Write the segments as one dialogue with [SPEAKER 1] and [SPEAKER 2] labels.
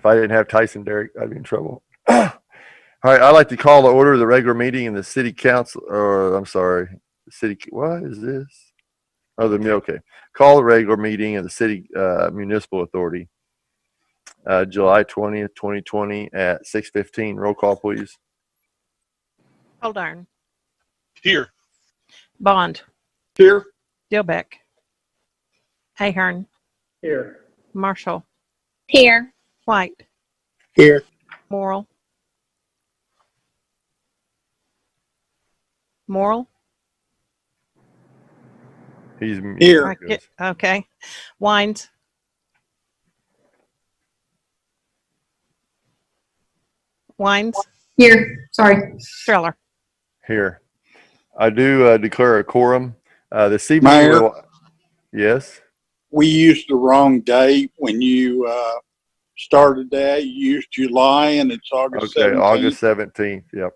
[SPEAKER 1] If I didn't have Tyson Derrick, I'd be in trouble. All right, I'd like to call to order the regular meeting in the city council, or I'm sorry, the city, what is this? Oh, okay. Call the regular meeting of the city municipal authority, July 20th, 2020 at 6:15. Roll call, please.
[SPEAKER 2] Coldarn.
[SPEAKER 3] Here.
[SPEAKER 2] Bond.
[SPEAKER 3] Here.
[SPEAKER 2] Dilbeck. Ahern.
[SPEAKER 3] Here.
[SPEAKER 2] Marshall.
[SPEAKER 4] Here.
[SPEAKER 2] White.
[SPEAKER 3] Here.
[SPEAKER 2] Morrill. Morrill.
[SPEAKER 1] He's
[SPEAKER 3] Here.
[SPEAKER 2] Okay. Wines. Wines.
[SPEAKER 4] Here. Sorry.
[SPEAKER 2] Streller.
[SPEAKER 1] Here. I do declare a quorum. This evening,
[SPEAKER 5] Mayor?
[SPEAKER 1] yes.
[SPEAKER 5] We used the wrong date when you started that. You used July, and it's August 17th.
[SPEAKER 1] August 17th. Yep.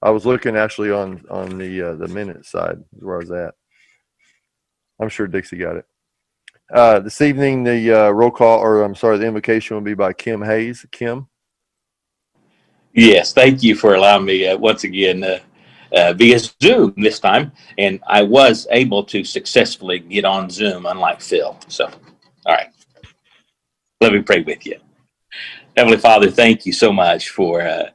[SPEAKER 1] I was looking actually on the minute side where I was at. I'm sure Dixie got it. This evening, the roll call, or I'm sorry, the invocation will be by Kim Hayes. Kim.
[SPEAKER 6] Yes, thank you for allowing me once again via Zoom this time, and I was able to successfully get on Zoom, unlike Phil. So, all right, let me pray with you. Heavenly Father, thank you so much for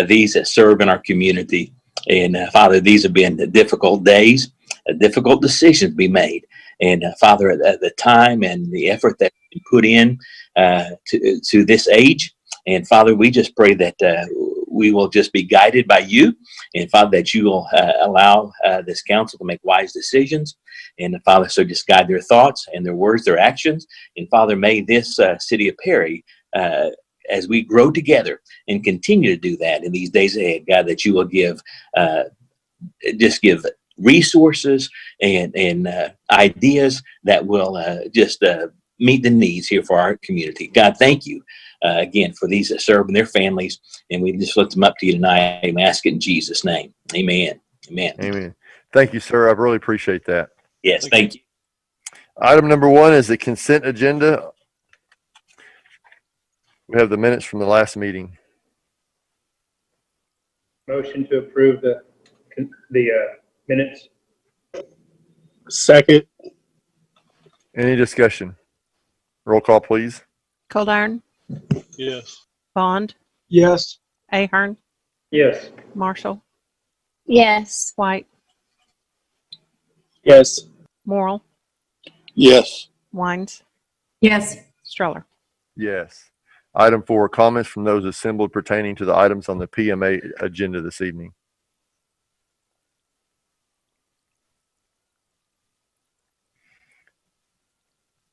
[SPEAKER 6] these that serve in our community, and Father, these have been difficult days, difficult decisions to be made, and Father, the time and the effort that you put in to this age. And Father, we just pray that we will just be guided by you. And Father, that you will allow this council to make wise decisions. And Father, so just guide their thoughts and their words, their actions. And Father, may this city of Perry, as we grow together and continue to do that in these days ahead, God, that you will give, just give resources and ideas that will just meet the needs here for our community. God, thank you. Again, for these that serve and their families, and we just lift them up to you tonight and ask it in Jesus' name. Amen. Amen.
[SPEAKER 1] Amen. Thank you, sir. I really appreciate that.
[SPEAKER 6] Yes, thank you.
[SPEAKER 1] Item number 1 is the consent agenda. We have the minutes from the last meeting.
[SPEAKER 3] Motion to approve the minutes. Second.
[SPEAKER 1] Any discussion? Roll call, please.
[SPEAKER 2] Coldarn.
[SPEAKER 3] Yes.
[SPEAKER 2] Bond.
[SPEAKER 3] Yes.
[SPEAKER 2] Ahern.
[SPEAKER 3] Yes.
[SPEAKER 2] Marshall.
[SPEAKER 4] Yes.
[SPEAKER 2] White.
[SPEAKER 3] Yes.
[SPEAKER 2] Morrill.
[SPEAKER 5] Yes.
[SPEAKER 2] Wines.
[SPEAKER 4] Yes.
[SPEAKER 2] Streller.
[SPEAKER 1] Yes. Item 4, comments from those assembled pertaining to the items on the PMA agenda this evening.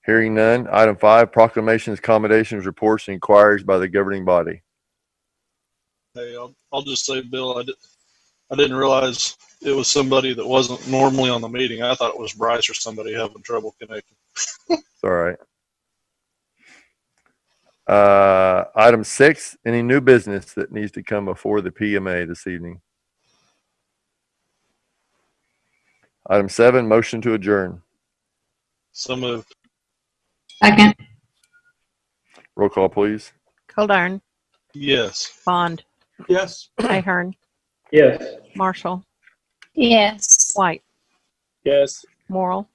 [SPEAKER 1] Hearing none. Item 5, proclamations, accommodations, reports, and inquiries by the governing body.
[SPEAKER 7] Hey, I'll just say, Bill, I didn't realize it was somebody that wasn't normally on the meeting. I thought it was Bryce or somebody having trouble connecting.
[SPEAKER 1] It's all right. Item 6, any new business that needs to come before the PMA this evening? Item 7, motion to adjourn.
[SPEAKER 7] So moved.
[SPEAKER 4] Second.
[SPEAKER 1] Roll call, please.
[SPEAKER 2] Coldarn.
[SPEAKER 7] Yes.
[SPEAKER 2] Bond.
[SPEAKER 3] Yes.
[SPEAKER 2] Ahern.
[SPEAKER 3] Yes.
[SPEAKER 2] Marshall.
[SPEAKER 4] Yes.
[SPEAKER 2] White.
[SPEAKER 3] Yes.
[SPEAKER 2] Morrill.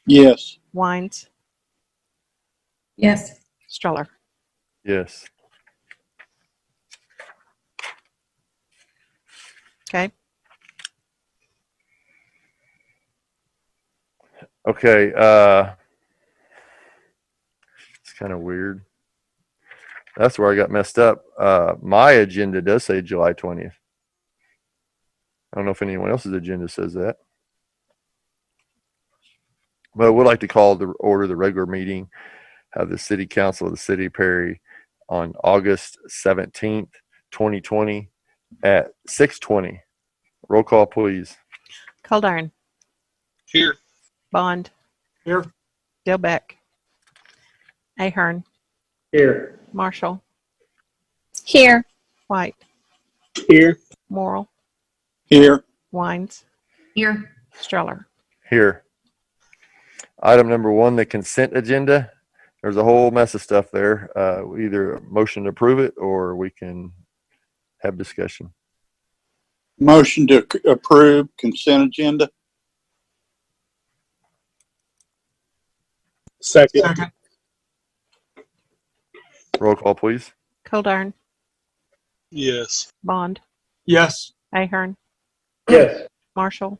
[SPEAKER 5] Yes.
[SPEAKER 2] Wines.
[SPEAKER 4] Yes.
[SPEAKER 2] Streller.
[SPEAKER 1] Yes.
[SPEAKER 2] Okay.
[SPEAKER 1] Okay. It's kind of weird. That's where I got messed up. My agenda does say July 20th. I don't know if anyone else's agenda says that. But I would like to call to order the regular meeting of the City Council of the City of Perry on August 17th, 2020 at 6:20. Roll call, please.
[SPEAKER 2] Coldarn.
[SPEAKER 7] Here.
[SPEAKER 2] Bond.
[SPEAKER 3] Here.
[SPEAKER 2] Dilbeck. Ahern.
[SPEAKER 3] Here.
[SPEAKER 2] Marshall.
[SPEAKER 4] Here.
[SPEAKER 2] White.
[SPEAKER 3] Here.
[SPEAKER 2] Morrill.
[SPEAKER 5] Here.
[SPEAKER 2] Wines.
[SPEAKER 4] Here.
[SPEAKER 2] Streller.
[SPEAKER 1] Here. Item number 1, the consent agenda. There's a whole mess of stuff there. We either motion to approve it or we can have discussion.
[SPEAKER 5] Motion to approve consent agenda.
[SPEAKER 3] Second.
[SPEAKER 1] Roll call, please.
[SPEAKER 2] Coldarn,
[SPEAKER 7] Yes.
[SPEAKER 2] Bond,
[SPEAKER 3] Yes.
[SPEAKER 2] Ahern,
[SPEAKER 3] Yes.
[SPEAKER 2] Marshall,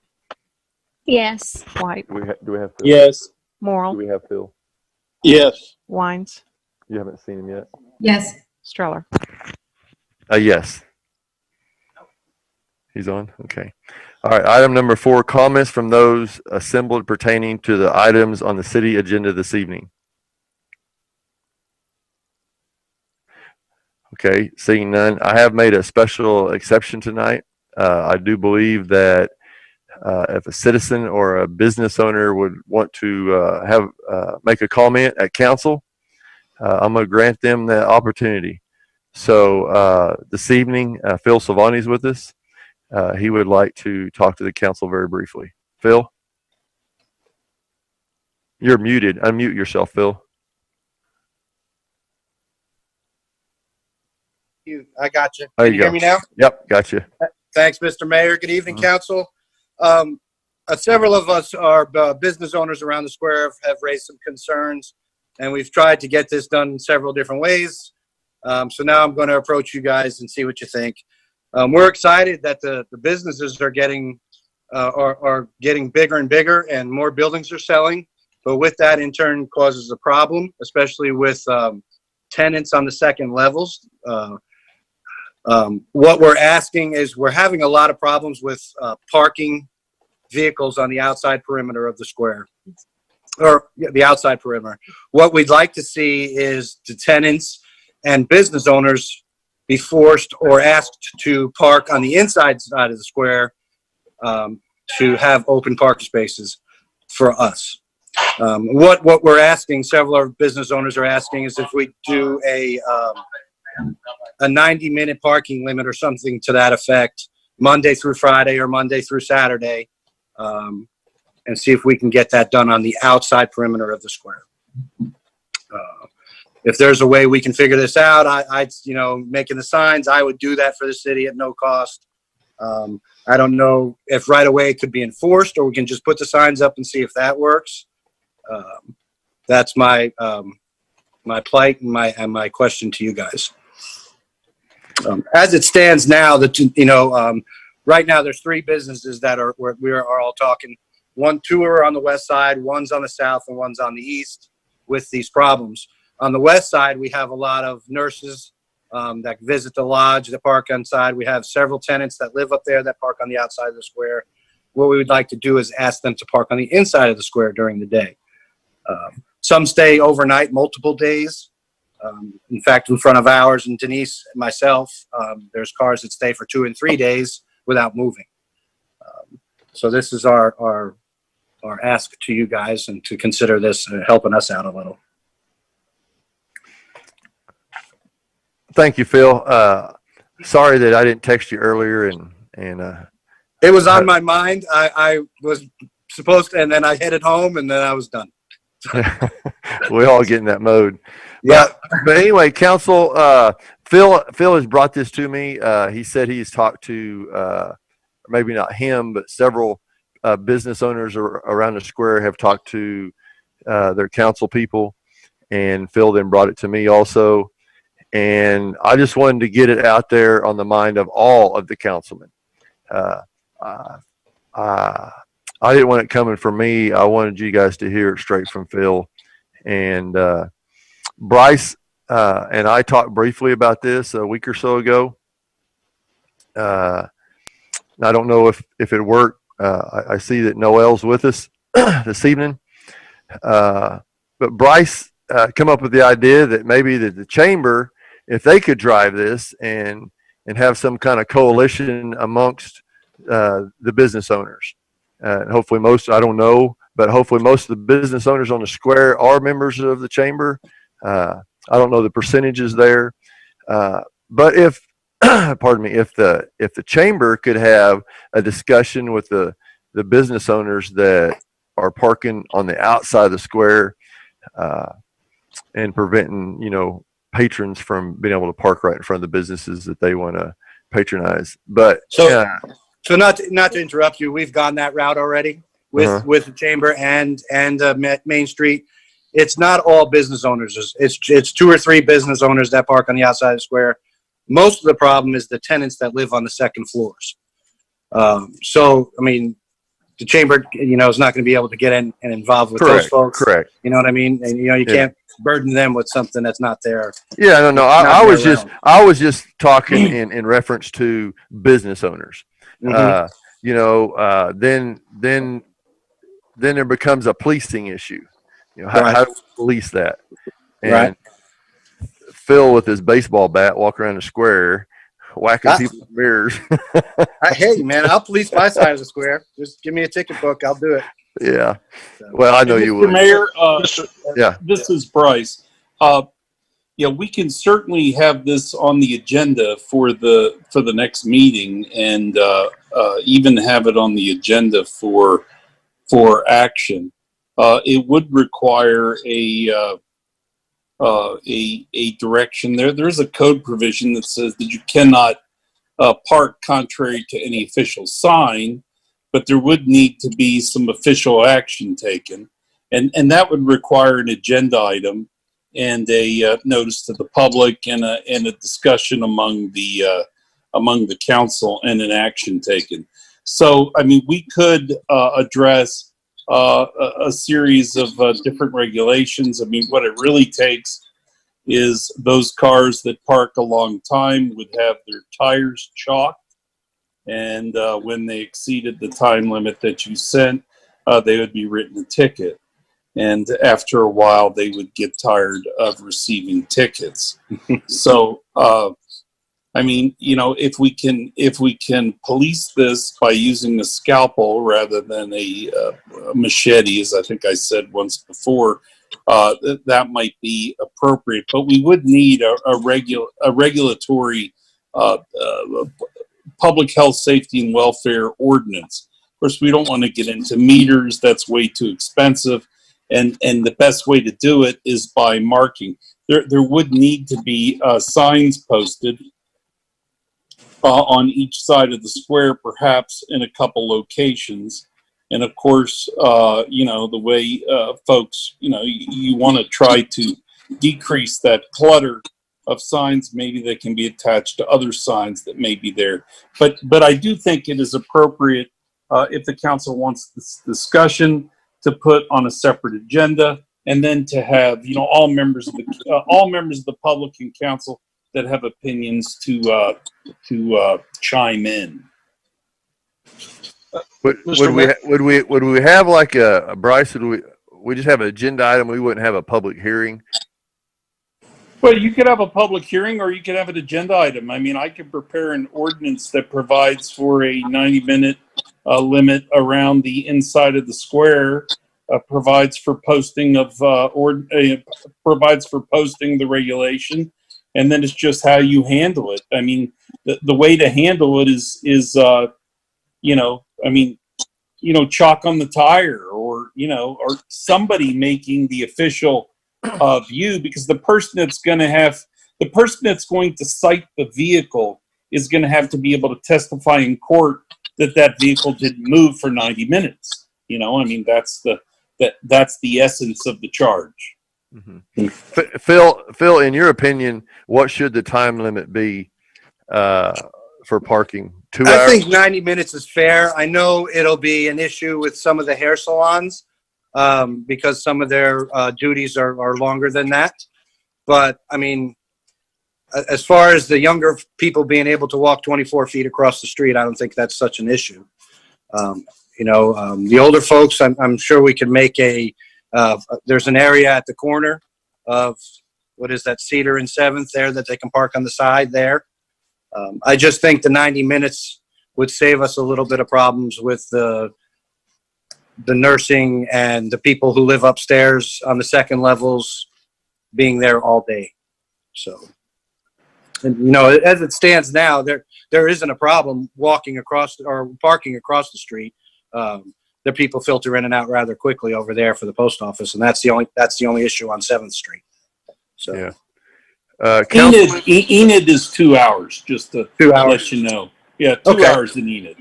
[SPEAKER 4] Yes.
[SPEAKER 2] White,
[SPEAKER 1] Do we have Phil?
[SPEAKER 3] Yes.
[SPEAKER 1] Do
[SPEAKER 2] Morrill,
[SPEAKER 1] we have Phil?
[SPEAKER 5] Yes.
[SPEAKER 2] Wines,
[SPEAKER 1] You haven't seen him yet?
[SPEAKER 4] Yes.
[SPEAKER 2] Streller.
[SPEAKER 1] Yes. He's on? Okay. All right. Item number 4, comments from those assembled pertaining to the items on the city agenda this evening. Okay. Seeing none. I have made a special exception tonight. I do believe that if a citizen or a business owner would want to make a comment at council, I'm going to grant them that opportunity. So this evening, Phil Silvani's with us. He would like to talk to the council very briefly. Phil? You're muted. Unmute yourself, Phil.
[SPEAKER 8] I got you.
[SPEAKER 1] There
[SPEAKER 8] Can
[SPEAKER 1] you
[SPEAKER 8] you hear
[SPEAKER 1] go.
[SPEAKER 8] me now?
[SPEAKER 1] Yep, gotcha.
[SPEAKER 8] Thanks, Mr. Mayor. Good evening,
[SPEAKER 1] Mhm.
[SPEAKER 8] council. Several of us are business owners around the square have raised some concerns, and we've tried to get this done in several different ways. So now I'm going to approach you guys and see what you think. We're excited that the businesses are getting bigger and bigger, and more buildings are selling. But with that, in turn, causes a problem, especially with tenants on the second levels. What we're asking is we're having a lot of problems with parking vehicles on the outside perimeter of the square, or the outside perimeter. What we'd like to see is the tenants and business owners be forced or asked to park on the inside side of the square to have open parking spaces for us. What we're asking, several of our business owners are asking, is if we do a 90-minute parking limit or something to that effect, Monday through Friday or Monday through Saturday, and see if we can get that done on the outside perimeter of the square. If there's a way we can figure this out, making the signs, I would do that for the city at no cost. I don't know if right away it could be enforced, or we can just put the signs up and see if that works. That's my plight and my question to you guys. As it stands now, right now there's 3 businesses that we are all talking. 2 are on the west side, one's on the south, and one's on the east with these problems. On the west side, we have a lot of nurses that visit the lodge, that park inside. We have several tenants that live up there that park on the outside of the square. What we would like to do is ask them to park on the inside of the square during the day. Some stay overnight, multiple days. In fact, in front of ours and Denise and myself, there's cars that stay for 2 and 3 days without moving. So this is our ask to you guys, and to consider this helping us out a little.
[SPEAKER 1] Thank you, Phil. Sorry that I didn't text you earlier and
[SPEAKER 8] It was on my mind. I was supposed to, and then I headed home, and then I was done.
[SPEAKER 1] we all get in that mode.
[SPEAKER 8] Yeah.
[SPEAKER 1] But anyway, council, Phil has brought this to me. He said he's talked to, maybe not him, but several business owners around the square have talked to their council people, and Phil then brought it to me also. And I just wanted to get it out there on the mind of all of the councilmen. I didn't want it coming from me. I wanted you guys to hear it straight from Phil. And Bryce and I talked briefly about this a week or so ago. I don't know if it worked. I see that Noel's with us this evening. But Bryce come up with the idea that maybe the chamber, if they could drive this and have some kind of coalition amongst the business owners. Hopefully I don't know, but hopefully most of the business owners on the square are members of the chamber. I don't know the percentages there. But if the chamber could have a discussion with the business owners that are parking on the outside of the square, preventing, patrons from being able to park right in front of the businesses that they want to patronize. But
[SPEAKER 8] So not to interrupt you, we've gone that route already with the chamber and Main Street. It's not all business owners. It's 2 or 3 business owners that park on the outside of the square. Most of the problem is the tenants that live on the second floors. So, I mean, the chamber, is not going to be able to get in and involved with those folks.
[SPEAKER 1] Correct.
[SPEAKER 8] You know what I mean? And, you can't burden them with something that's not there.
[SPEAKER 1] Yeah, no.
[SPEAKER 8] Not
[SPEAKER 1] I was
[SPEAKER 8] their
[SPEAKER 1] just, I was just talking in reference to business owners.
[SPEAKER 8] Mhm.
[SPEAKER 1] Then there becomes a policing issue. How,
[SPEAKER 8] Right.
[SPEAKER 1] how do we police that? And
[SPEAKER 8] Right.
[SPEAKER 1] Phil with his baseball bat walk around the square, whacking people's mirrors.
[SPEAKER 8] Hey, man, I'll police my side of the square. Just give me a ticket book. I'll do it.
[SPEAKER 1] Yeah. Well, I know you
[SPEAKER 9] Mr.
[SPEAKER 1] would.
[SPEAKER 9] Mayor,
[SPEAKER 1] Yeah.
[SPEAKER 9] this is Bryce. We can certainly have this on the agenda for the next meeting, and even have it on the agenda for action. It would require a direction. There's a code provision that says that you cannot park contrary to any official sign, but there would need to be some official action taken, and that would require an agenda item and a notice to the public and a discussion among the council and an action taken. So, I mean, we could address a series of different regulations. I mean, what it really takes is those cars that park a long time would have their tires chalked, and when they exceeded the time limit that you sent, they would be written a ticket. And after a while, they would get tired of receiving tickets. So, I mean, if we can police this by using a scalpel rather than a machete, as I think I said once before, that might be appropriate. But we would need a regulatory public health, safety, and welfare ordinance. Of course, we don't want to get into meters. That's way too expensive. And the best way to do it is by marking. There would need to be signs posted on each side of the square, perhaps in a couple locations. And of course, the way folks, you want to try to decrease that clutter of signs. Maybe they can be attached to other signs that may be there. But I do think it is appropriate, if the council wants this discussion, to put on a separate agenda, and then to have all members of the public and council that have opinions to chime in.
[SPEAKER 1] Would we have like a Bryce? Would we just have an agenda item? We wouldn't have a public hearing.
[SPEAKER 9] Well, you could have a public hearing, or you could have an agenda item. I mean, I could prepare an ordinance that provides for a 90-minute limit around the inside of the square, provides for posting of provides for posting the regulation, and then it's just how you handle it. I mean, the way to handle it is chalk on the tire, or somebody making the official view, because the person that's going to cite the vehicle is going to have to be able to testify in court that vehicle didn't move for 90 minutes. I mean, that's the essence of the charge.
[SPEAKER 1] Mm-hmm. Phil, in your opinion, what should the time limit be for parking? 2 hours?
[SPEAKER 8] I think 90 minutes is fair. I know it'll be an issue with some of the hair salons because some of their duties are longer than that. But, I mean, as far as the younger people being able to walk 24 feet across the street, I don't think that's such an issue. The older folks, I'm sure we can make there's an area at the corner of, what is that, Cedar and 7th there, that they can park on the side there. I just think the 90 minutes would save us a little bit of problems with the nursing and the people who live upstairs on the second levels being there all day. So, and, as it stands now, there isn't a problem walking across or parking across the street. The people filter in and out rather quickly over there for the post office, and that's the only issue on 7th Street. So
[SPEAKER 1] Yeah. Council,
[SPEAKER 9] Enid is 2 hours, just to
[SPEAKER 8] 2 hours.
[SPEAKER 9] let you know. Yeah, 2
[SPEAKER 8] Okay.
[SPEAKER 9] hours in Enid.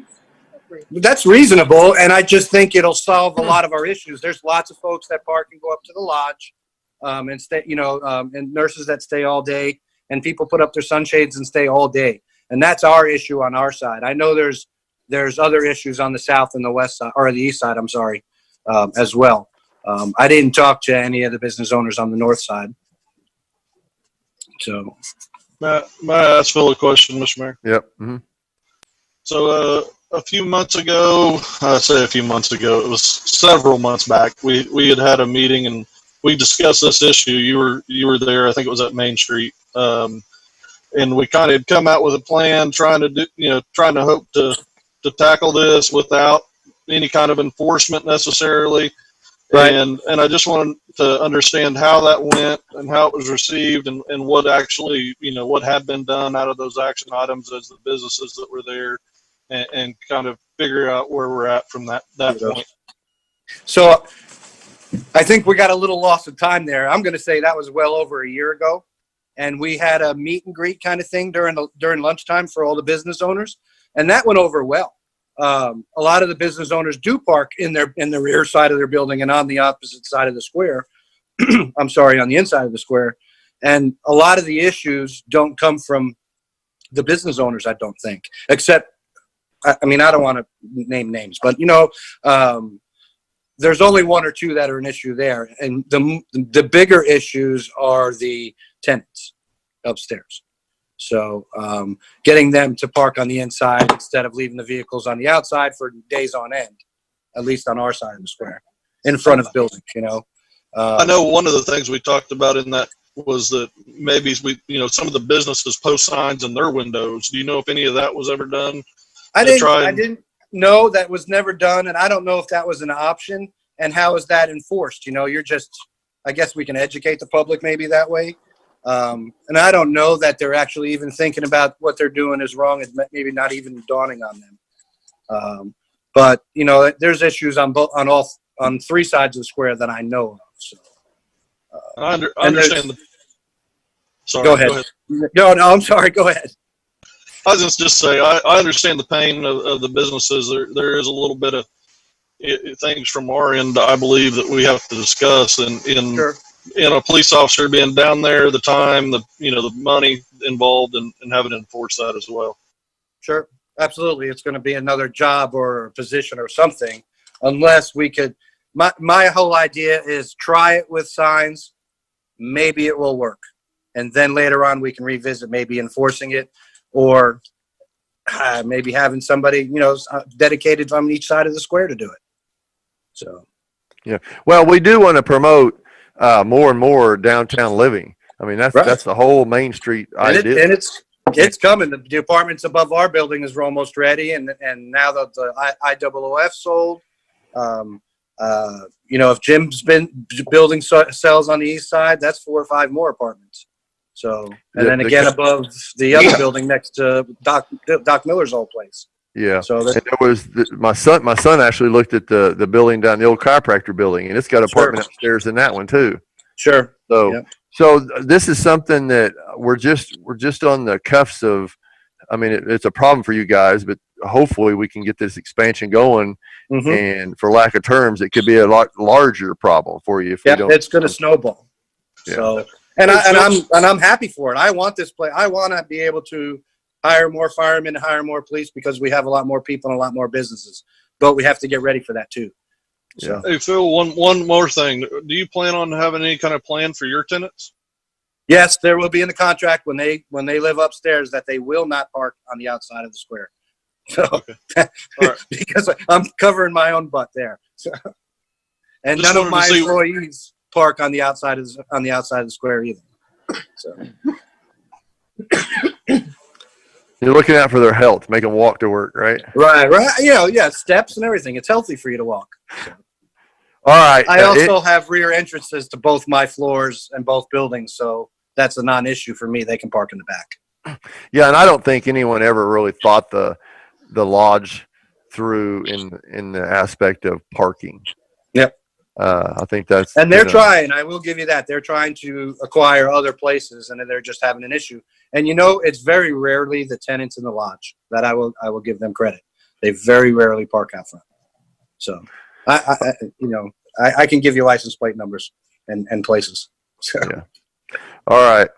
[SPEAKER 8] That's reasonable, and I just think it'll solve a lot of our issues. There's lots of folks that park and go up to the lodge, and stay, and nurses that stay all day, and people put up their sunshades and stay all day, and that's our issue on our side. I know there's other issues on the south and the west side, or the east side. I'm sorry, as well. I didn't talk to any of the business owners on the north side, so
[SPEAKER 7] May I ask Phil a question, Mr. Mayor?
[SPEAKER 1] yep. Mm-hmm.
[SPEAKER 7] So a few months ago, I say a few months ago, it was several months back. We had a meeting and we discussed this issue. You were there. I think it was at Main Street, and we kind of come out with a plan, trying to hope to tackle this without any kind of enforcement necessarily.
[SPEAKER 8] Right.
[SPEAKER 7] And I just wanted to understand how that went and how it was received and what actually, what had been done out of those action items as the businesses that were there and kind of figure out where we're at from that point.
[SPEAKER 8] So I think we got a little loss of time there. I'm going to say that was well over a year ago. And we had a meet and greet kind of thing during lunchtime for all the business owners. And that went over well. A lot of the business owners do park in the rear side of their building and on the opposite side of the square. I'm sorry, on the inside of the square. And a lot of the issues don't come from the business owners, I don't think, except, I don't want to name names, but there's only one or two that are an issue there. And the bigger issues are the tenants upstairs. So getting them to park on the inside instead of leaving the vehicles on the outside for days on end, at least on our side of the square, in front of buildings,
[SPEAKER 7] I know one of the things we talked about in that was that maybe some of the businesses post signs in their windows. Do you know if any of that was ever done?
[SPEAKER 8] I didn't know. That was never done, and I don't know if that was an option. And how is that enforced? I guess we can educate the public maybe that way. And I don't know that they're actually even thinking about what they're doing is wrong. It's maybe not even dawning on them. But there's issues on three sides of the square that I know of. So
[SPEAKER 7] I understand. Sorry,
[SPEAKER 8] go ahead. No, I'm sorry. Go ahead.
[SPEAKER 7] I was just say I understand the pain of the businesses. There is a little bit of things from our end, I believe, that we have to discuss. And
[SPEAKER 8] Sure.
[SPEAKER 7] A police officer being down there, the time, the money involved, and having to enforce that as well.
[SPEAKER 8] Sure, absolutely. It's going to be another job or a position or something, unless we could. My whole idea is try it with signs. Maybe it will work, and then later on we can revisit maybe enforcing it, or maybe having somebody dedicated on each side of the square to do it. So,
[SPEAKER 1] Yeah. Well, we do want to promote more and more downtown living. That's the whole Main Street idea.
[SPEAKER 8] And it's coming. The apartments above our building is almost ready, and now that the IOOF sold, if Jim's been building sells on the east side, that's 4 or 5 more apartments. So, and then again above the other building next to Doc Miller's old place.
[SPEAKER 1] Yeah.
[SPEAKER 8] So
[SPEAKER 1] and it was my son actually looked at the building down the old chiropractor building, and it's got apartment upstairs in that one too.
[SPEAKER 8] Sure.
[SPEAKER 1] So
[SPEAKER 8] Yep.
[SPEAKER 1] so this is something that we're just on the cuffs of. It's a problem for you guys, but hopefully we can get this expansion going.
[SPEAKER 8] Mm-hmm.
[SPEAKER 1] And for lack of terms, it could be a lot larger problem for you if we don't.
[SPEAKER 8] It's going to snowball.
[SPEAKER 1] Yeah.
[SPEAKER 8] So, and I'm happy for it. I want this place. I want to be able to hire more firemen, hire more police, because we have a lot more people and a lot more businesses. But we have to get ready for that too. So.
[SPEAKER 7] Hey Phil, one more thing. Do you plan on having any kind of plan for your tenants?
[SPEAKER 8] Yes, there will be in the contract when they live upstairs that they will not park on the outside of the square. So,
[SPEAKER 7] Okay. All right.
[SPEAKER 8] because I'm covering my own butt there. So, and
[SPEAKER 7] Just
[SPEAKER 8] none of
[SPEAKER 7] wanted to
[SPEAKER 8] my
[SPEAKER 7] see-
[SPEAKER 8] employees park on the outside of the square either. So.
[SPEAKER 1] You're looking out for their health, make them walk to work, right?
[SPEAKER 8] Right. Steps and everything. It's healthy for you to walk.
[SPEAKER 1] All right.
[SPEAKER 8] I also have rear entrances to both my floors and both buildings, so that's a non-issue for me. They can park in the back.
[SPEAKER 1] Yeah, and I don't think anyone ever really thought the lodge through in the aspect of parking.
[SPEAKER 8] Yep.
[SPEAKER 1] I think that's,
[SPEAKER 8] And they're trying, I will give you that. They're trying to acquire other places and they're just having an issue. And it's very rarely the tenants in the lodge. That I will give them credit. They very rarely park out front. So I can give you license plate numbers and places. So.
[SPEAKER 1] Yeah. All right.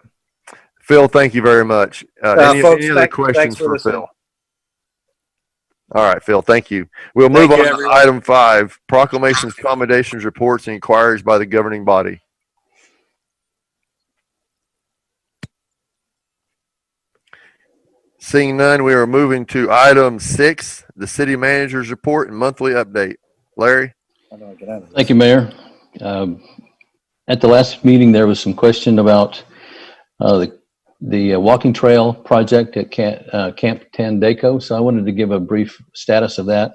[SPEAKER 1] Phil, thank you very much. Any other
[SPEAKER 8] Thanks
[SPEAKER 1] questions for
[SPEAKER 8] listening.
[SPEAKER 1] Phil? All right, Phil, thank you. We'll move
[SPEAKER 8] Thank you,
[SPEAKER 1] on to
[SPEAKER 8] everyone.
[SPEAKER 1] item 5, proclamations, commendations, reports, and inquiries by the governing body. Seeing none, we are moving to item 6, the city manager's report and monthly update. Larry?
[SPEAKER 10] Thank you, Mayor. At the last meeting, there was some question about the walking trail project at Camp Tandaco. So I wanted to give a brief status of that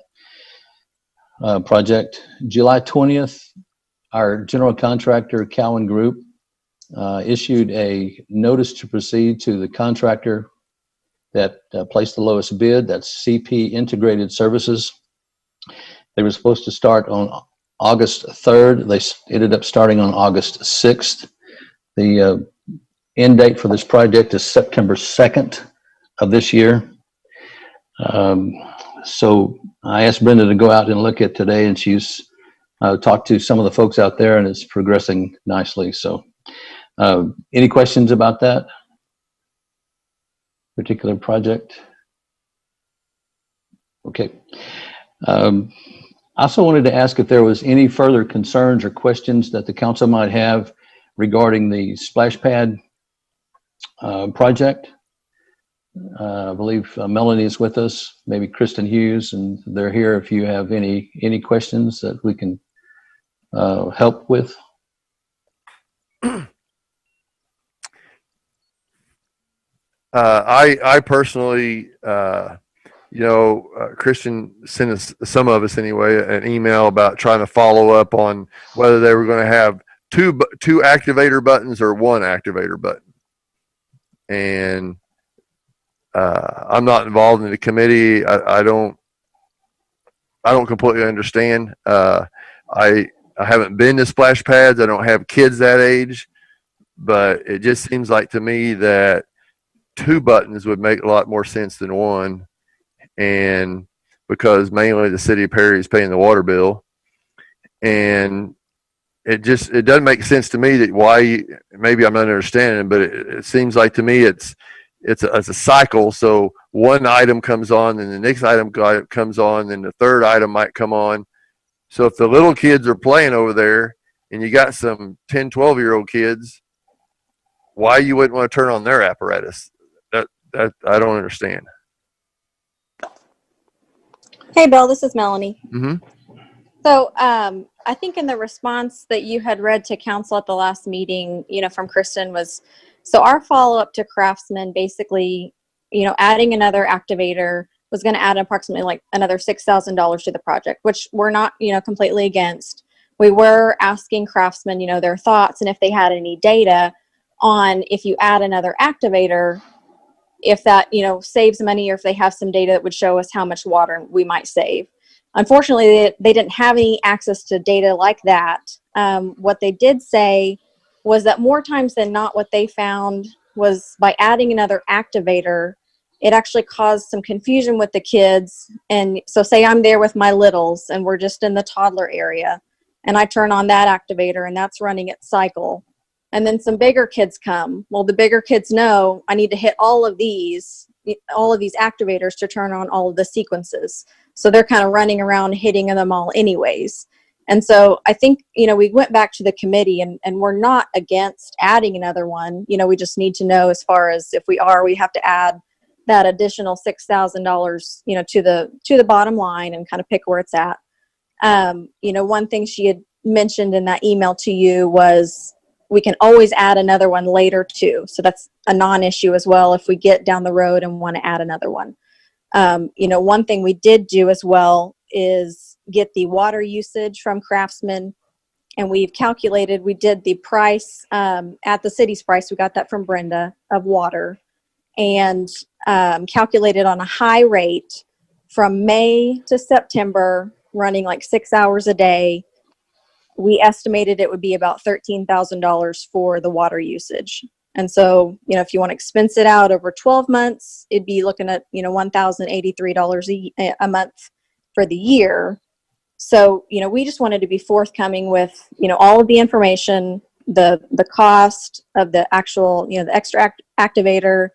[SPEAKER 10] project. July 20th, our general contractor, Cowan Group, issued a notice to proceed to the contractor that placed the lowest bid. That's CP Integrated Services. They were supposed to start on August 3rd. They ended up starting on August 6th. The end date for this project is September 2nd of this year. So I asked Brenda to go out and look at today, and she's talked to some of the folks out there, and it's progressing nicely. So any questions about that particular project? Okay. I also wanted to ask if there was any further concerns or questions that the council might have regarding the splash pad project. I believe Melanie is with us, maybe Kristen Hughes, and they're here if you have any questions that we can help with.
[SPEAKER 1] I personally, Christian sent us, some of us anyway, an email about trying to follow up on whether they were going to have two activator buttons or one activator button. And I'm not involved in the committee. I don't completely understand. I haven't been to splash pads. I don't have kids that age, but it just seems like to me that 2 buttons would make a lot more sense than 1. And because mainly the city of Perry is paying the water bill, and it doesn't make sense to me that why, maybe I'm not understanding, but it seems like to me it's a cycle. So one item comes on, and the next item comes on, and the third item might come on. So if the little kids are playing over there and you got some 10, 12-year-old kids, why you wouldn't want to turn on their apparatus? That I don't understand.
[SPEAKER 11] Hey, Bill, this is Melanie.
[SPEAKER 1] Mm-hmm.
[SPEAKER 11] So I think in the response that you had read to council at the last meeting, from Kristen was, so our follow-up to Craftsman basically, adding another activator was going to add approximately like another $6,000 to the project, which we're not, completely against. We were asking Craftsman, their thoughts and if they had any data on if you add another activator, if that, saves money, or if they have some data that would show us how much water we might save. Unfortunately, they didn't have any access to data like that. What they did say was that more times than not, what they found was by adding another activator, it actually caused some confusion with the kids. And so say I'm there with my littles and we're just in the toddler area, and I turn on that activator and that's running its cycle. And then some bigger kids come. Well, the bigger kids know I need to hit all of these activators to turn on all of the sequences. So they're kind of running around hitting them all anyways. And so I think, we went back to the committee and we're not against adding another one. We just need to know, as far as if we have to add that additional $6,000, to the bottom line and kind of pick where it's at. One thing she had mentioned in that email to you was, we can always add another one later too. So that's a non-issue as well if we get down the road and want to add another one. One thing we did do as well is get the water usage from Craftsman, and we've calculated, we did the price at the city's price. We got that from Brenda of water, and calculated on a high rate from May to September, running like 6 hours a day. we estimated it would be about $13,000 for the water usage. And so, if you want to expense it out over 12 months, it'd be looking at, $1,083 a month for the year. So, we just wanted to be forthcoming with, all of the information, the cost of the actual, the extra activator,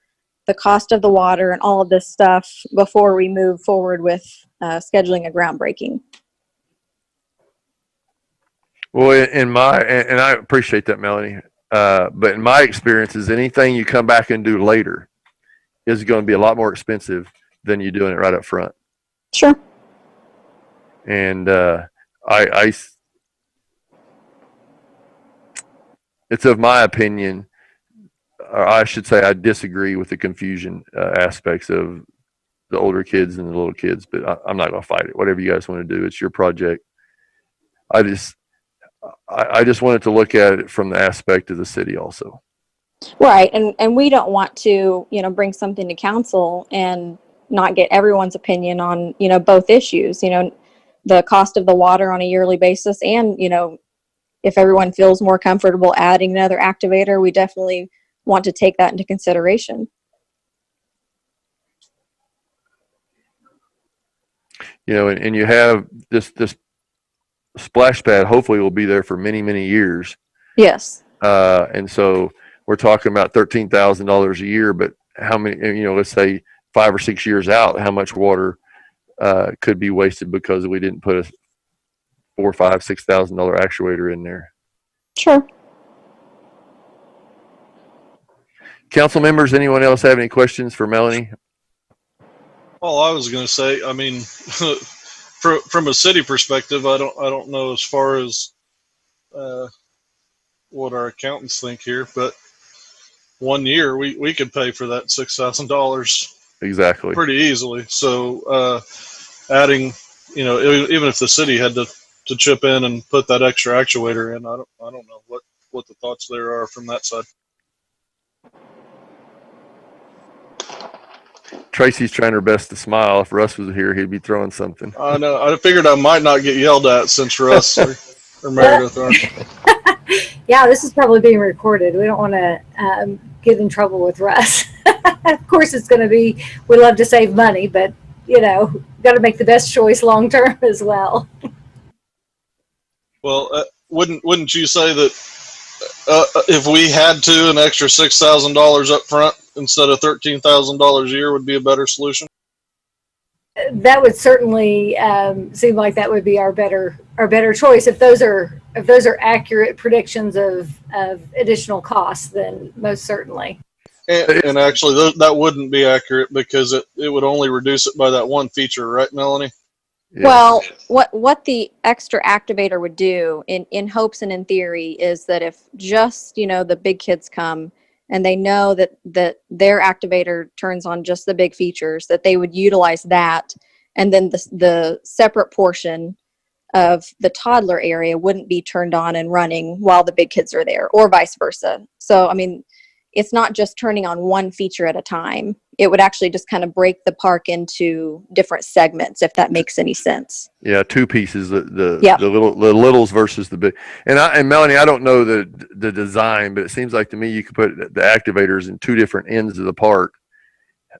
[SPEAKER 11] the cost of the water, and all of this stuff before we move forward with scheduling a groundbreaking.
[SPEAKER 1] Well, and I appreciate that, Melanie. But in my experience, is anything you come back and do later is going to be a lot more expensive than you doing it right up front.
[SPEAKER 11] Sure.
[SPEAKER 1] And it's of my opinion, or I should say, I disagree with the confusion aspects of the older kids and the little kids. But I'm not going to fight it. Whatever you guys want to do, it's your project. I just wanted to look at it from the aspect of the city also.
[SPEAKER 11] Right. And we don't want to, bring something to council and not get everyone's opinion on, both issues, the cost of the water on a yearly basis. And, if everyone feels more comfortable adding another activator, we definitely want to take that into consideration.
[SPEAKER 1] And you have this splash pad hopefully will be there for many, many years.
[SPEAKER 11] Yes.
[SPEAKER 1] And so we're talking about $13,000 a year, but how many, let's say 5 or 6 years out, how much water could be wasted because we didn't put a $4,000, $5,000, $6,000 actuator in there.
[SPEAKER 11] Sure.
[SPEAKER 1] Council members, anyone else have any questions for Melanie?
[SPEAKER 7] All I was going to say, I mean, from a city perspective, I don't know as far as what our accountants think here, but 1 year we could pay for that $6,000
[SPEAKER 1] Exactly.
[SPEAKER 7] pretty easily. So adding, even if the city had to chip in and put that extra actuator in, I don't know what the thoughts there are from that side.
[SPEAKER 1] Tracy's trying her best to smile. If Russ was here, he'd be throwing something.
[SPEAKER 7] I know. I figured I might not get yelled at since Russ or Meredith are.
[SPEAKER 12] Yeah, this is probably being recorded. We don't want to get in trouble with Russ. Of course, it's going to be, we love to save money, but, got to make the best choice long term as well.
[SPEAKER 7] Well, wouldn't you say that if we had to, an extra $6,000 up front instead of $13,000 a year would be a better solution?
[SPEAKER 12] That would certainly seem like that would be our better choice. If those are accurate predictions of additional costs, then most certainly.
[SPEAKER 7] And actually, that wouldn't be accurate because it would only reduce it by that one feature, right, Melanie?
[SPEAKER 1] Yeah.
[SPEAKER 11] Well, what the extra activator would do in hopes and in theory is that if just, the big kids come and they know that their activator turns on just the big features, that they would utilize that. And then the separate portion of the toddler area wouldn't be turned on and running while the big kids are there, or vice versa. So, I mean, it's not just turning on one feature at a time. It would actually just kind of break the park into different segments, if that makes any sense.
[SPEAKER 1] Yeah, two pieces, the littles versus the big. And Melanie, I don't know the design, but it seems like to me you could put the activators in two different ends of the park.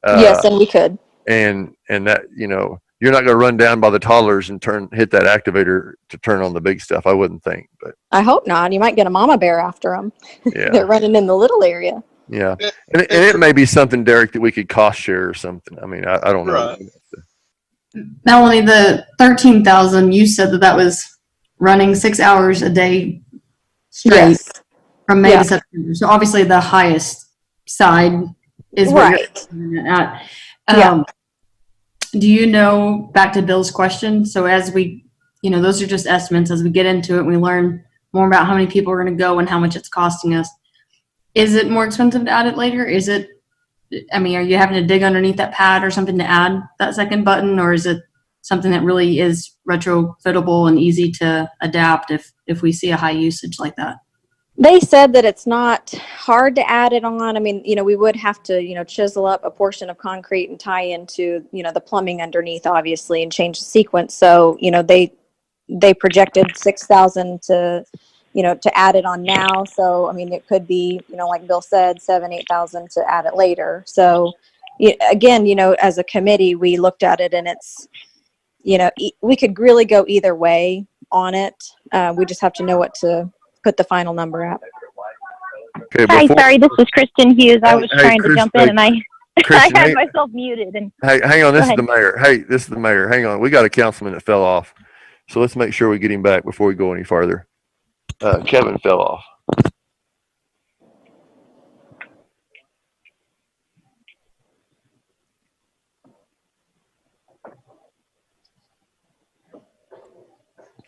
[SPEAKER 11] Yes, and we could.
[SPEAKER 1] And that, you're not going to run down by the toddlers and hit that activator to turn on the big stuff. I wouldn't think, but
[SPEAKER 11] I hope not. You might get a mama bear after them.
[SPEAKER 1] Yeah.
[SPEAKER 11] They're running in the little area.
[SPEAKER 1] Yeah. And it may be something, Derek, that we could cost share or something. I mean, I don't know.
[SPEAKER 7] Right.
[SPEAKER 13] Melanie, the 13,000, you said that was running 6 hours a day straight
[SPEAKER 11] Yes.
[SPEAKER 13] from May to September. So obviously the highest side is what
[SPEAKER 11] Right.
[SPEAKER 13] you're at.
[SPEAKER 11] Yeah.
[SPEAKER 13] Do you know, back to Bill's question, so as we, those are just estimates, as we get into it and we learn more about how many people are going to go and how much it's costing us, is it more expensive to add it later? Are you having to dig underneath that pad or something to add that second button, or is it something that really is retrofittable and easy to adapt if we see a high usage like that?
[SPEAKER 11] They said that it's not hard to add it on. I mean, we would have to, chisel up a portion of concrete and tie into, the plumbing underneath, obviously, and change the sequence. So, they projected 6,000 to, to add it on now. So, I mean, it could be, like Bill said, 8,000 to add it later. So again, as a committee, we looked at it and it's, we could really go either way on it. We just have to know what to put the final number at.
[SPEAKER 1] Okay,
[SPEAKER 4] Hi,
[SPEAKER 1] before,
[SPEAKER 4] sorry, this is Kristen Hughes. I was
[SPEAKER 1] Hey,
[SPEAKER 4] trying to
[SPEAKER 1] Chris-
[SPEAKER 4] jump in and I
[SPEAKER 1] Kristen,
[SPEAKER 4] I had
[SPEAKER 1] hang,
[SPEAKER 4] myself muted and
[SPEAKER 1] hang on.
[SPEAKER 4] Go
[SPEAKER 1] This is
[SPEAKER 4] ahead.
[SPEAKER 1] the mayor. Hey, this is the mayor. Hang on. We got a councilman that fell off. So let's make sure we get him back before we go any farther. Kevin fell off.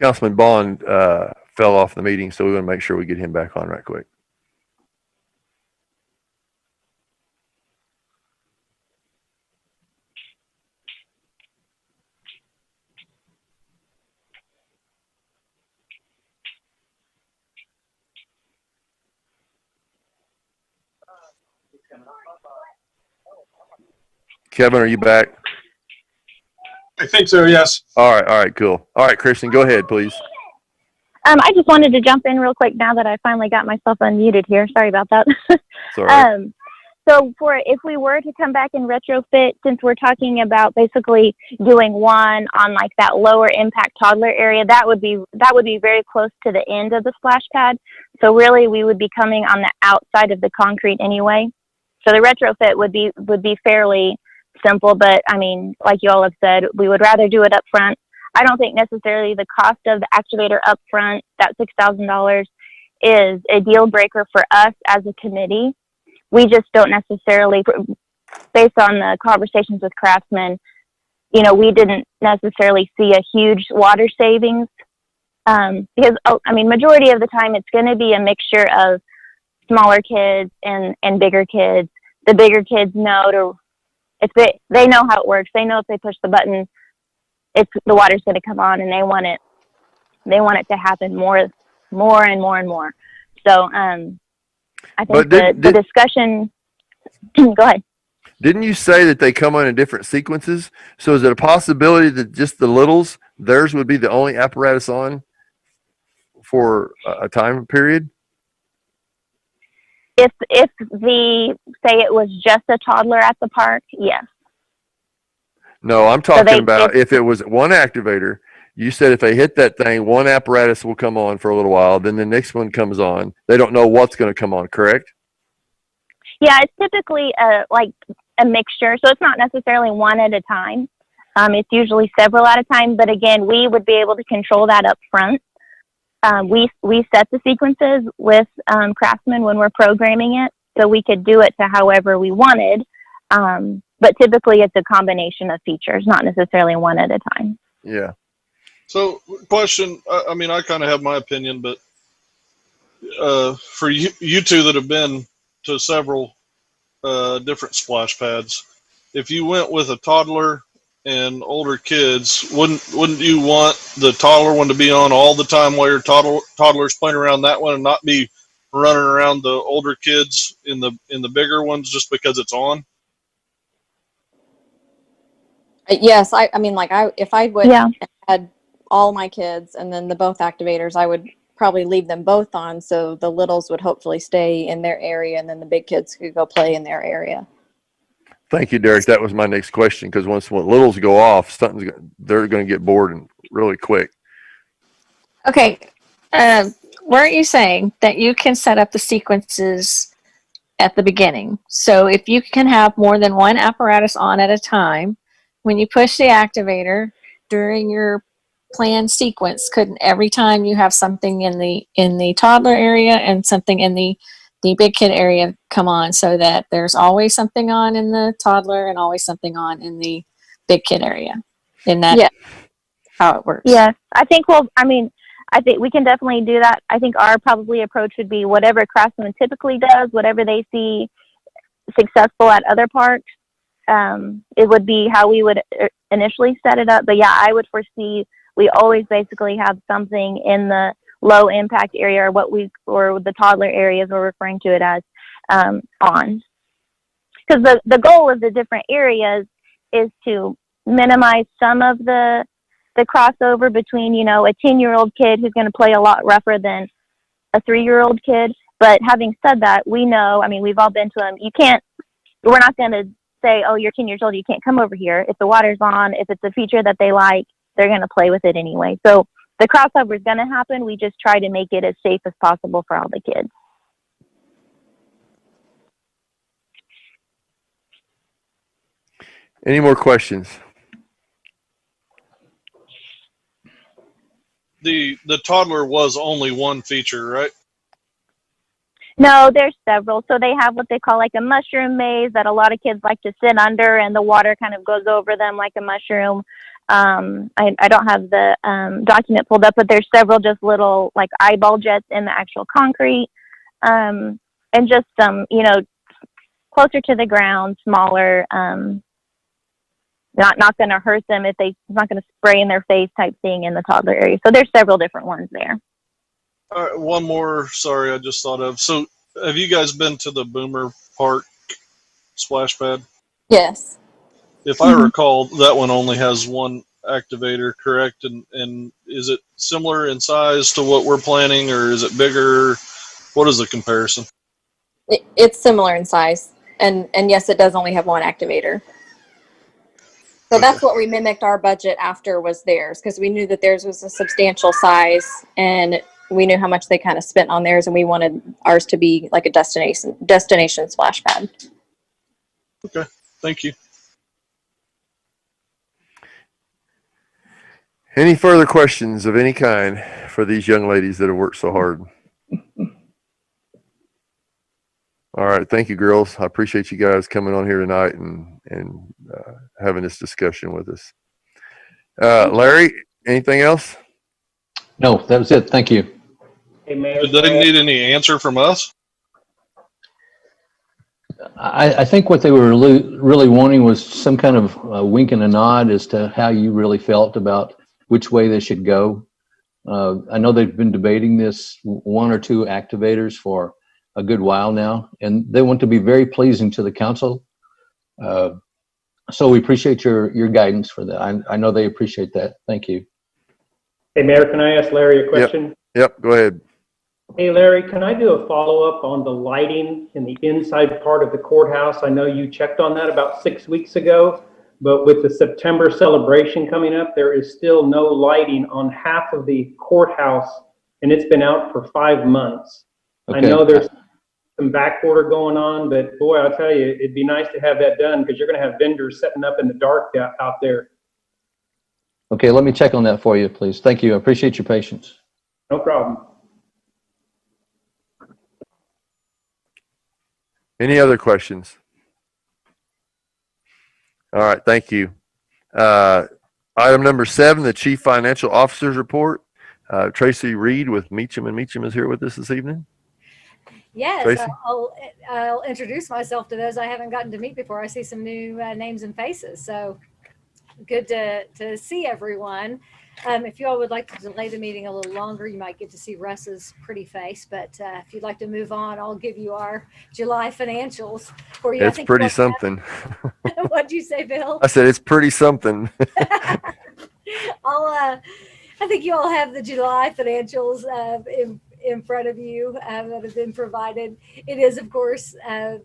[SPEAKER 1] Councilman Bond fell off the meeting, so we want to make sure we get him back on right quick. Kevin, are you back?
[SPEAKER 3] I think so, yes.
[SPEAKER 1] All right, cool. All right, Kristen, go ahead, please.
[SPEAKER 4] I just wanted to jump in real quick now that I finally got myself unmuted here. Sorry about that.
[SPEAKER 1] Sorry.
[SPEAKER 4] So if we were to come back and retrofit, since we're talking about basically doing one on like that lower impact toddler area, that would be very close to the end of the splash pad. So really we would be coming on the outside of the concrete anyway. So the retrofit would be fairly simple, but I mean, like you all have said, we would rather do it up front. I don't think necessarily the cost of the activator up front, that $6,000, is a deal breaker for us as a committee. We just don't necessarily, based on the conversations with Craftsman, we didn't necessarily see a huge water savings because, I mean, majority of the time it's going to be a mixture of smaller kids and bigger kids. The bigger kids know they know how it works. They know if they push the button, the water's going to come on, and they want it to happen more and more and more. So, I think the discussion, go ahead.
[SPEAKER 1] Didn't you say that they come on in different sequences? So is it a possibility that just the littles, theirs would be the only apparatus on for a time period?
[SPEAKER 4] If say it was just a toddler at the park, yes.
[SPEAKER 1] No, I'm talking about if it was one activator. You said if they hit that thing, one apparatus will come on for a little while, then the next one comes on. They don't know what's going to come on, correct?
[SPEAKER 4] Yeah, it's typically like a mixture, so it's not necessarily one at a time. It's usually several at a time, but again, we would be able to control that up front. We set the sequences with Craftsman when we're programming it, so we could do it to however we wanted. But typically, it's a combination of features, not necessarily one at a time.
[SPEAKER 1] Yeah.
[SPEAKER 7] So, question, I mean, I kind of have my opinion, but for you two that have been to several different splash pads, if you went with a toddler and older kids, wouldn't you want the toddler one to be on all the time while your toddler's playing around that one and not be running around the older kids in the bigger ones just because it's on?
[SPEAKER 11] Yes, I mean, like if I would
[SPEAKER 4] Yeah.
[SPEAKER 11] had all my kids and then the both activators, I would probably leave them both on so the littles would hopefully stay in their area and then the big kids could go play in their area.
[SPEAKER 1] Thank you, Derek. That was my next question, because once littles go off, they're going to get bored and really quick.
[SPEAKER 12] Okay. Weren't you saying that you can set up the sequences at the beginning? So if you can have more than one apparatus on at a time, when you push the activator during your planned sequence, couldn't every time you have something in the toddler area and something in the big kid area come on, so that there's always something on in the toddler and always something on in the big kid area? Isn't that how it works?
[SPEAKER 4] Yes, I think we can definitely do that. I think our probably approach would be whatever Craftsman typically does, whatever they see successful at other parks. It would be how we would initially set it up. But yeah, I would foresee we always basically have something in the low impact area, or the toddler areas we're referring to it as, on. Because the goal of the different areas is to minimize some of the the crossover between, you know, a 10-year-old kid who's going to play a lot rougher than a 3-year-old kid. But having said that, we know, I mean, we've all been to them. We're not going to say, oh, you're 10 years old, you can't come over here. If the water's on, if it's a feature that they like, they're going to play with it anyway. So the crossover is going to happen. We just try to make it as safe as possible for all the kids.
[SPEAKER 1] Any more questions?
[SPEAKER 7] The toddler was only one feature, right?
[SPEAKER 4] No, there's several. So they have what they call like a mushroom maze that a lot of kids like to sit under, and the water kind of goes over them like a mushroom. I don't have the document pulled up, but there's several just little like eyeball jets in the actual concrete, and just you know, closer to the ground, smaller, not going to hurt them if it's not going to spray in their face type thing in the toddler area. So there's several different ones there.
[SPEAKER 7] All right, one more. Sorry, I just thought of. So, have you guys been to the Boomer Park splash pad?
[SPEAKER 11] Yes.
[SPEAKER 7] If I recall, that one only has one activator, correct? And is it similar in size to what we're planning, or is it bigger? What is the comparison?
[SPEAKER 11] It's similar in size, and yes, it does only have one activator. So that's what we mimicked our budget after was theirs, because we knew that theirs was a substantial size, and we knew how much they kind of spent on theirs, and we wanted ours to be like a destination splash pad.
[SPEAKER 7] Okay, thank you.
[SPEAKER 1] Any further questions of any kind for these young ladies that have worked so hard? All right. Thank you, girls. I appreciate you guys coming on here tonight and having this discussion with us. Larry, anything else?
[SPEAKER 10] No, that was it. Thank you.
[SPEAKER 7] Hey, Mayor, did they need any answer from us?
[SPEAKER 10] I think what they were really wanting was some kind of wink and a nod as to how you really felt about which way they should go. I know they've been debating this one or two activators for a good while now, and they want to be very pleasing to the council. So we appreciate your guidance for that. I know they appreciate that. Thank you.
[SPEAKER 14] Hey, Mayor, can I ask Larry a question?
[SPEAKER 1] Yep, go ahead.
[SPEAKER 14] Hey, Larry, can I do a follow-up on the lighting in the inside part of the courthouse? I know you checked on that about 6 weeks ago, but with the September celebration coming up, there is still no lighting on half of the courthouse, and it's been out for 5 months.
[SPEAKER 10] Okay.
[SPEAKER 14] I know there's some back order going on, but boy, I'll tell you, it'd be nice to have that done because you're going to have vendors setting up in the dark out there.
[SPEAKER 10] Okay, let me check on that for you, please. Thank you. I appreciate your patience.
[SPEAKER 14] No problem.
[SPEAKER 1] Any other questions? All right, thank you. Item number 7, the Chief Financial Officer's Report. Tracy Reed with Meacham & Meacham is here with us this evening.
[SPEAKER 12] Yes,
[SPEAKER 1] Tracy?
[SPEAKER 12] I'll introduce myself to those I haven't gotten to meet before. I see some new names and faces, so good to see everyone. If you all would like to delay the meeting a little longer, you might get to see Russ's pretty face, but if you'd like to move on, I'll give you our July financials for you.
[SPEAKER 1] It's pretty something.
[SPEAKER 12] What'd you say, Bill?
[SPEAKER 1] I said it's pretty something.
[SPEAKER 12] I think you all have the July financials in front of you that have been provided. It is, of course,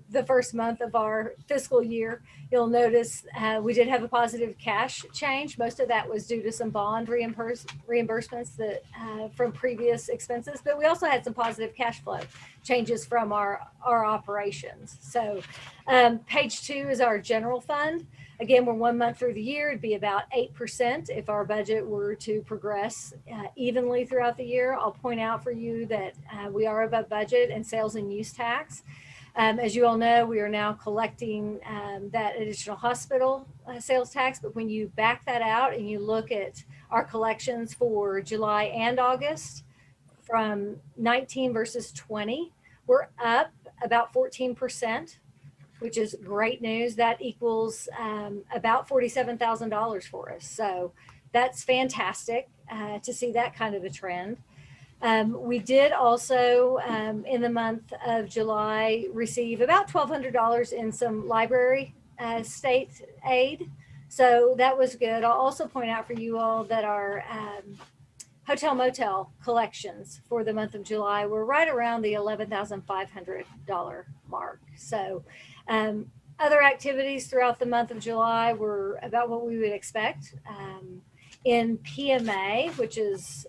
[SPEAKER 12] the first month of our fiscal year. You'll notice we did have a positive cash change. Most of that was due to some bond reimbursements that from previous expenses, but we also had some positive cash flow changes from our operations. So page 2 is our general fund. Again, we're 1 month through the year. It'd be about 8% if our budget were to progress evenly throughout the year. I'll point out for you that we are above budget in sales and use tax. As you all know, we are now collecting that additional hospital sales tax, but when you back that out and you look at our collections for July and August from 19 versus 20, we're up about 14%. Which is great news. That equals about $47,000 for us. So that's fantastic to see that kind of a trend. We did also, in the month of July, receive about $1,200 in some library state aid. So that was good. I'll also point out for you all that our hotel motel collections for the month of July were right around the $11,500 mark. So other activities throughout the month of July were about what we would expect. In PMA, which is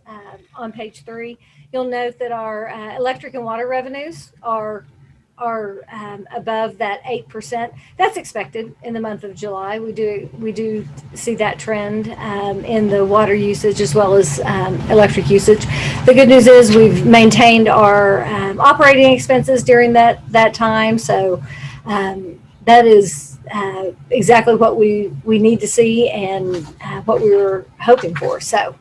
[SPEAKER 12] on page 3, you'll note that our electric and water revenues are above that 8%. That's expected in the month of July. We do see that trend in the water usage as well as electric usage. The good news is we've maintained our operating expenses during that time. So that is exactly what we need to see and what we were hoping for. So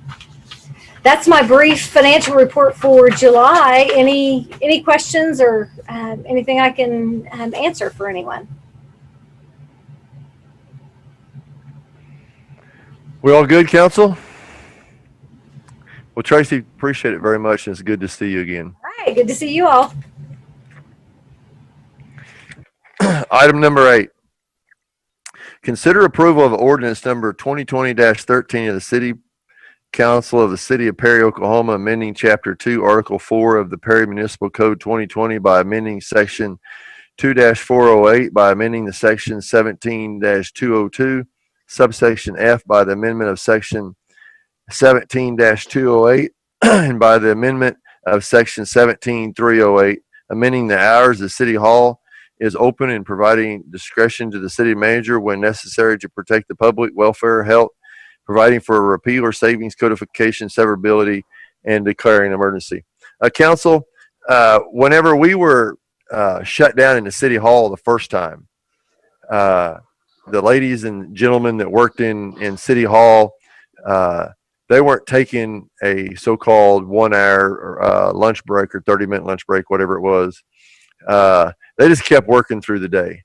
[SPEAKER 12] that's my brief financial report for July. Any questions or anything I can answer for anyone?
[SPEAKER 1] We all good, council? Well, Tracy, appreciate it very much. It's good to see you again.
[SPEAKER 12] All right, good to see you all.
[SPEAKER 1] Item number 8. Consider approval of ordinance number 2020-13 of the City Council of the City of Perry, Oklahoma, amending Chapter 2, Article 4 of the Perry Municipal Code 2020 by amending Section 2-408 by amending the Section 17-202, subsection F by the amendment of Section 17-208 and by the amendment of Section 17-308, amending the hours the City Hall is open and providing discretion to the city manager when necessary to protect the public welfare, health, providing for a repeal or savings codification severability, and declaring an emergency. Council, whenever we were shut down in the City Hall the first time, the ladies and gentlemen that worked in City Hall, they weren't taking a so-called 1 hour lunch break or 30-minute lunch break, whatever it was. They just kept working through the day.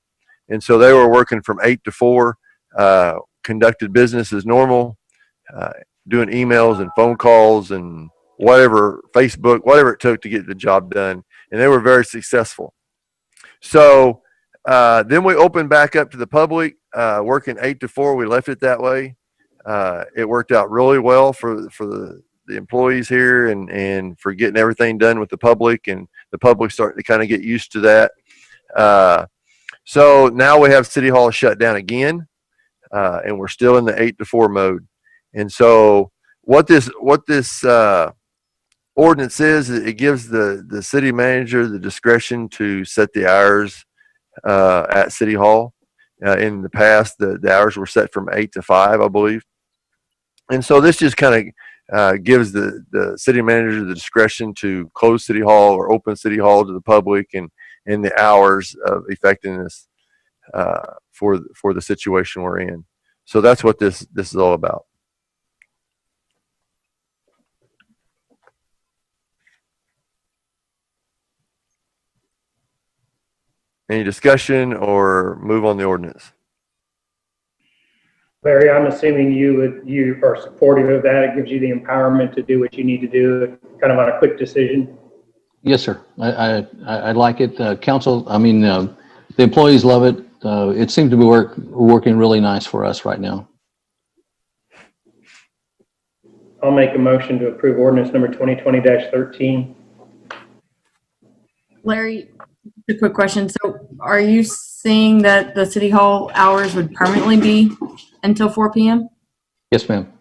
[SPEAKER 1] And so they were working from 8 to 4, conducted business as normal, doing emails and phone calls and whatever, Facebook, whatever it took to get the job done. And they were very successful. So then we opened back up to the public, working 8 to 4. We left it that way. It worked out really well for the employees here and for getting everything done with the public, and the public starting to kind of get used to that. So now we have City Hall shut down again, and we're still in the 8 to 4 mode. And so what this ordinance is, it gives the city manager the discretion to set the hours at City Hall. In the past, the hours were set from 8 to 5, I believe. And so this just kind of gives the city manager the discretion to close City Hall or open City Hall to the public, and the hours of effectiveness for the situation we're in. So that's what this is all about. Any discussion or move on the ordinance?
[SPEAKER 14] Larry, I'm assuming you are supportive of that. It gives you the empowerment to do what you need to do, kind of on a quick decision.
[SPEAKER 10] Yes, sir. I like it. Council, the employees love it. It seems to be working really nice for us right now.
[SPEAKER 14] I'll make a motion to approve ordinance number 2020-13.
[SPEAKER 13] Larry, a quick question. So are you seeing that the City Hall hours would permanently be until 4 p.m.?
[SPEAKER 10] Yes, ma'am.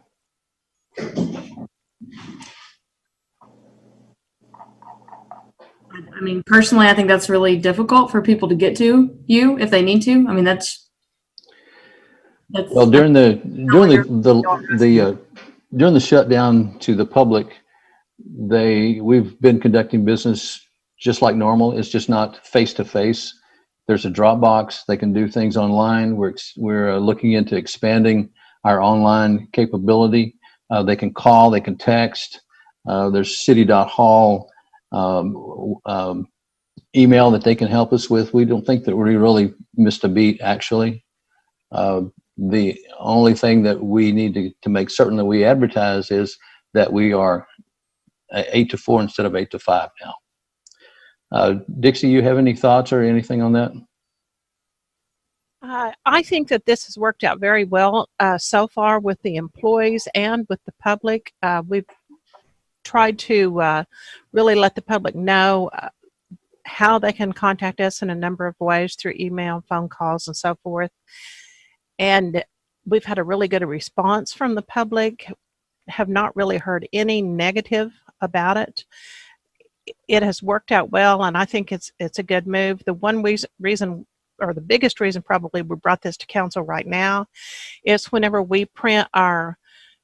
[SPEAKER 13] Personally, I think that's really difficult for people to get to you if they need to. That's
[SPEAKER 10] well, during the shutdown to the public, we've been conducting business just like normal. It's just not face to face. There's a Dropbox. They can do things online. We're looking into expanding our online capability. They can call, they can text. There's city.hall email that they can help us with. We don't think that we really missed a beat, actually. The only thing that we need to make certain that we advertise is that we are 8 to 4 instead of 8 to 5 now. Dixie, you have any thoughts or anything on that?
[SPEAKER 2] I think that this has worked out very well so far with the employees and with the public. We've tried to really let the public know how they can contact us in a number of ways through email, phone calls, and so forth. And we've had a really good response from the public, have not really heard any negative about it. It has worked out well, and I think it's a good move. The one reason, or the biggest reason probably we brought this to council right now, is whenever we print our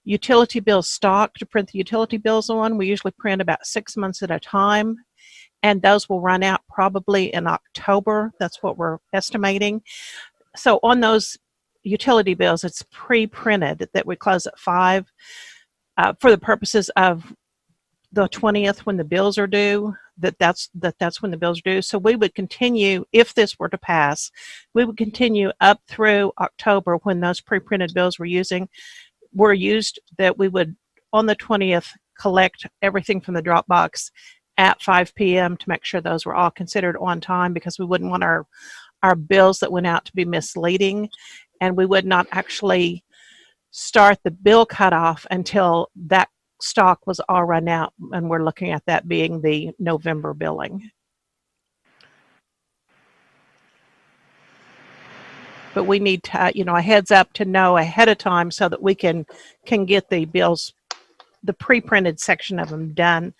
[SPEAKER 2] utility bill stock to print the utility bills on, we usually print about 6 months at a time, and those will run out probably in October. That's what we're estimating. So on those utility bills, it's pre-printed that we close at 5 for the purposes of the 20th when the bills are due, that's when the bills are due. So we would continue, if this were to pass, we would continue up through October when those pre-printed bills were used, that we would, on the 20th, collect everything from the drop box at 5 p.m. to make sure those were all considered on time, because we wouldn't want our bills that went out to be misleading, and we would not actually start the bill cutoff until that stock was all run out, and we're looking at that being the November billing. But we need to, a heads up to know ahead of time so that we can get the bills, the pre-printed section of them done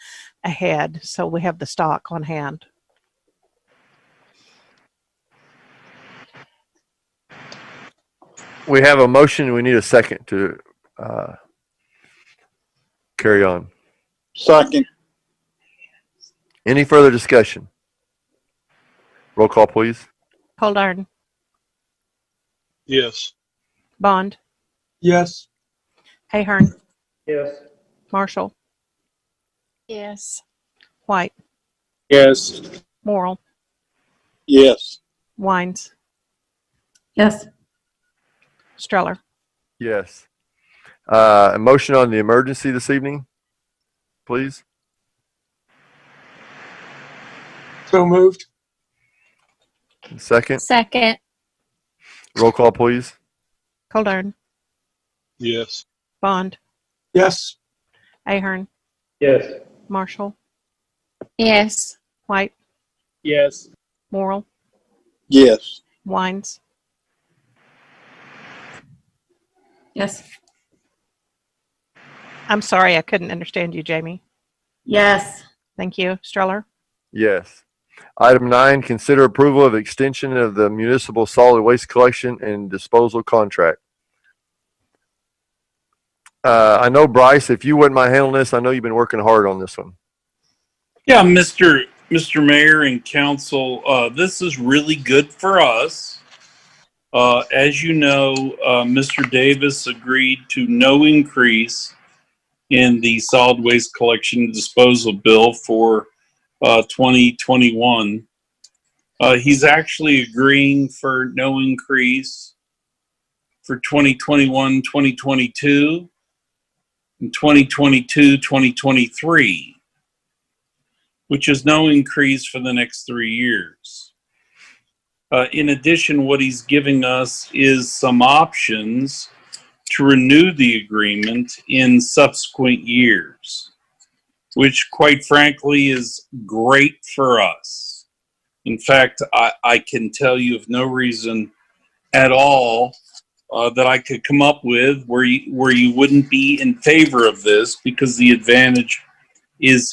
[SPEAKER 2] ahead, so we have the stock on hand.
[SPEAKER 1] We have a motion. We need a second to carry on.
[SPEAKER 5] Second.
[SPEAKER 1] Any further discussion? Roll call, please.
[SPEAKER 2] Coldarn,
[SPEAKER 7] Yes.
[SPEAKER 2] Bond,
[SPEAKER 3] Yes.
[SPEAKER 2] Ahern,
[SPEAKER 14] Yes.
[SPEAKER 2] Marshall,
[SPEAKER 15] Yes.
[SPEAKER 2] White,
[SPEAKER 9] Yes.
[SPEAKER 2] Morrill,
[SPEAKER 5] Yes.
[SPEAKER 2] Wines,
[SPEAKER 13] Yes.
[SPEAKER 2] Streller.
[SPEAKER 1] Yes. A motion on the emergency this evening, please.
[SPEAKER 3] So moved.
[SPEAKER 1] Second.
[SPEAKER 15] Second.
[SPEAKER 1] Roll call, please.
[SPEAKER 2] Coldarn,
[SPEAKER 7] Yes.
[SPEAKER 2] Bond,
[SPEAKER 3] Yes.
[SPEAKER 2] Ahern,
[SPEAKER 14] Yes.
[SPEAKER 2] Marshall,
[SPEAKER 15] Yes.
[SPEAKER 2] White,
[SPEAKER 9] Yes.
[SPEAKER 2] Morrill,
[SPEAKER 5] Yes.
[SPEAKER 2] Wines,
[SPEAKER 13] Yes.
[SPEAKER 2] I'm sorry, I couldn't understand you, Jamie.
[SPEAKER 13] Yes.
[SPEAKER 2] Thank you. Streller.
[SPEAKER 1] Yes. Item 9, consider approval of extension of the municipal solid waste collection and disposal contract. I know, Bryce, if you wouldn't mind handling this, I know you've been working hard on this one.
[SPEAKER 9] Yeah, Mr. Mayor and Council, this is really good for us. As you know, Mr. Davis agreed to no increase in the solid waste collection and disposal bill for 2021. He's actually agreeing for no increase for 2021, 2022, and 2022, 2023, which is no increase for the next 3 years. In addition, what he's giving us is some options to renew the agreement in subsequent years, which quite frankly is great for us. In fact, I can tell you of no reason at all that I could come up with where you wouldn't be in favor of this, because the advantage is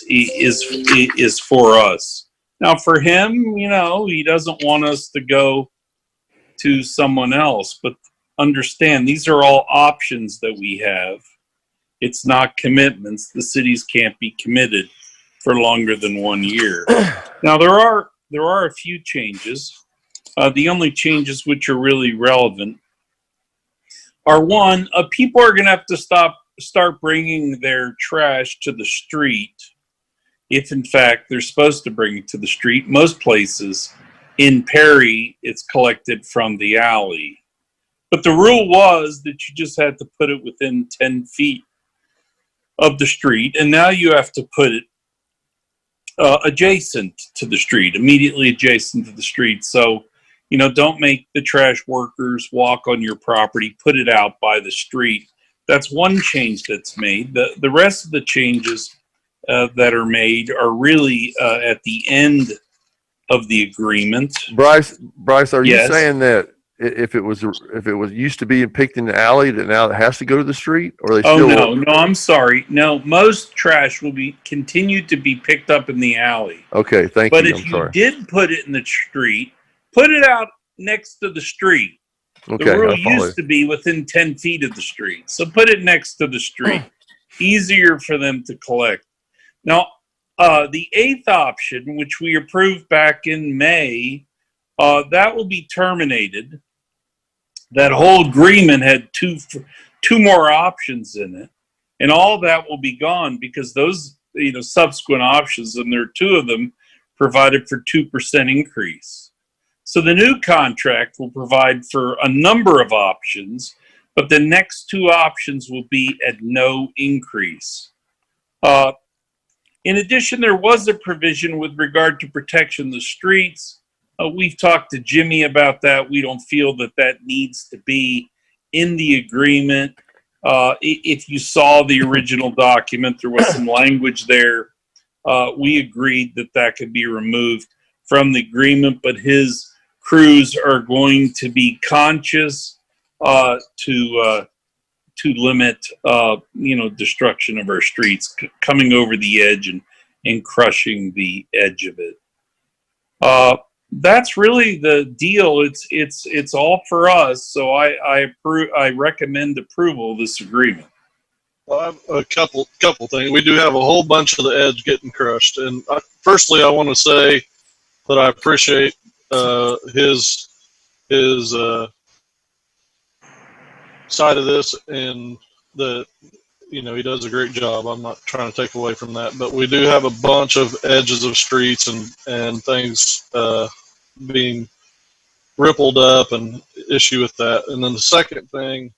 [SPEAKER 9] for us. Now, for him, he doesn't want us to go to someone else, but understand these are all options that we have. It's not commitments. The cities can't be committed for longer than 1 year. Now, there are a few changes. The only changes which are really relevant are, one, people are going to have to start bringing their trash to the street if, in fact, they're supposed to bring it to the street. Most places in Perry, it's collected from the alley. But the rule was that you just had to put it within 10 feet of the street, and now you have to put it adjacent to the street, immediately adjacent to the street. So don't make the trash workers walk on your property, put it out by the street. That's one change that's made. The rest of the changes that are made are really at the end of the agreement.
[SPEAKER 1] Bryce, are you
[SPEAKER 9] Yes.
[SPEAKER 1] saying that if it was used to be picked in the alley, that now it has to go to the street, or they
[SPEAKER 9] Oh
[SPEAKER 1] still?
[SPEAKER 9] no, I'm sorry. No, most trash will be continued to be picked up in the alley.
[SPEAKER 1] Okay, thank
[SPEAKER 9] But
[SPEAKER 1] you.
[SPEAKER 9] if
[SPEAKER 1] I'm
[SPEAKER 9] you
[SPEAKER 1] sorry.
[SPEAKER 9] did put it in the street, put it out next to the street.
[SPEAKER 1] Okay,
[SPEAKER 9] The rule
[SPEAKER 1] I'll follow
[SPEAKER 9] used to be within 10 feet of the street. So put it next to the street. Easier for them to collect. Now, the eighth option, which we approved back in May, that will be terminated. That whole agreement had two more options in it, and all that will be gone because those subsequent options, and there are two of them, provided for 2% increase. So the new contract will provide for a number of options, but the next two options will be at no increase. In addition, there was a provision with regard to protection of the streets. We've talked to Jimmy about that. We don't feel that needs to be in the agreement. If you saw the original document, there was some language there. We agreed that could be removed from the agreement, but his crews are going to be conscious to limit destruction of our streets, coming over the edge and crushing the edge of it. That's really the deal. It's all for us. So I recommend approval of this agreement.
[SPEAKER 7] Well, I have a couple things. We do have a whole bunch of the edge getting crushed, and firstly, I want to say that I appreciate his side of this, and that he does a great job. I'm not trying to take away from that, but we do have a bunch of edges of streets and things being rippled up, and issue with that. And then the second thing,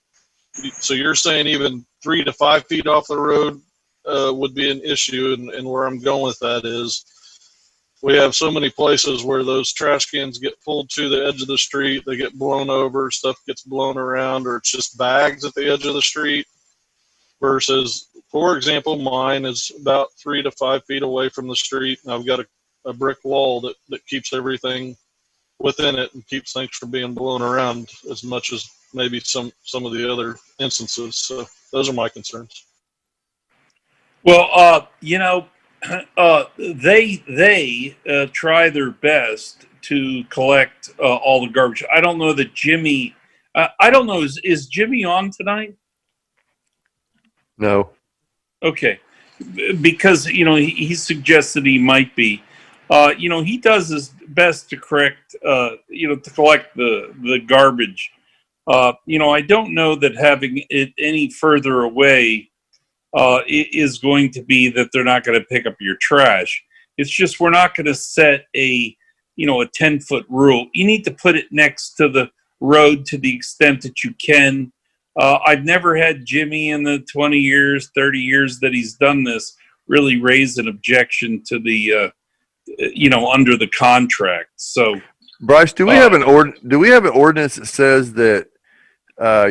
[SPEAKER 7] so you're saying even 3 to 5 feet off the road would be an issue, and where I'm going with that is we have so many places where those trash cans get pulled to the edge of the street, they get blown over, stuff gets blown around, or it's just bags at the edge of the street, versus, for example, mine is about 3 to 5 feet away from the street, and I've got a brick wall that keeps everything within it and keeps things from being blown around as much as maybe some of the other instances. So those are my concerns.
[SPEAKER 9] Well, they try their best to collect all the garbage. I don't know that Jimmy. I don't know. Is Jimmy on tonight?
[SPEAKER 1] No.
[SPEAKER 9] Okay, because he suggested he might be. He does his best to correct. To collect the garbage. I don't know that having it any further away is going to be that they're not going to pick up your trash. It's just we're not going to set a 10-foot rule. You need to put it next to the road to the extent that you can. I've never had Jimmy in the 20 years, 30 years that he's done this really raise an objection to the under the contract. So,
[SPEAKER 1] Bryce, do we have an ordinance that says that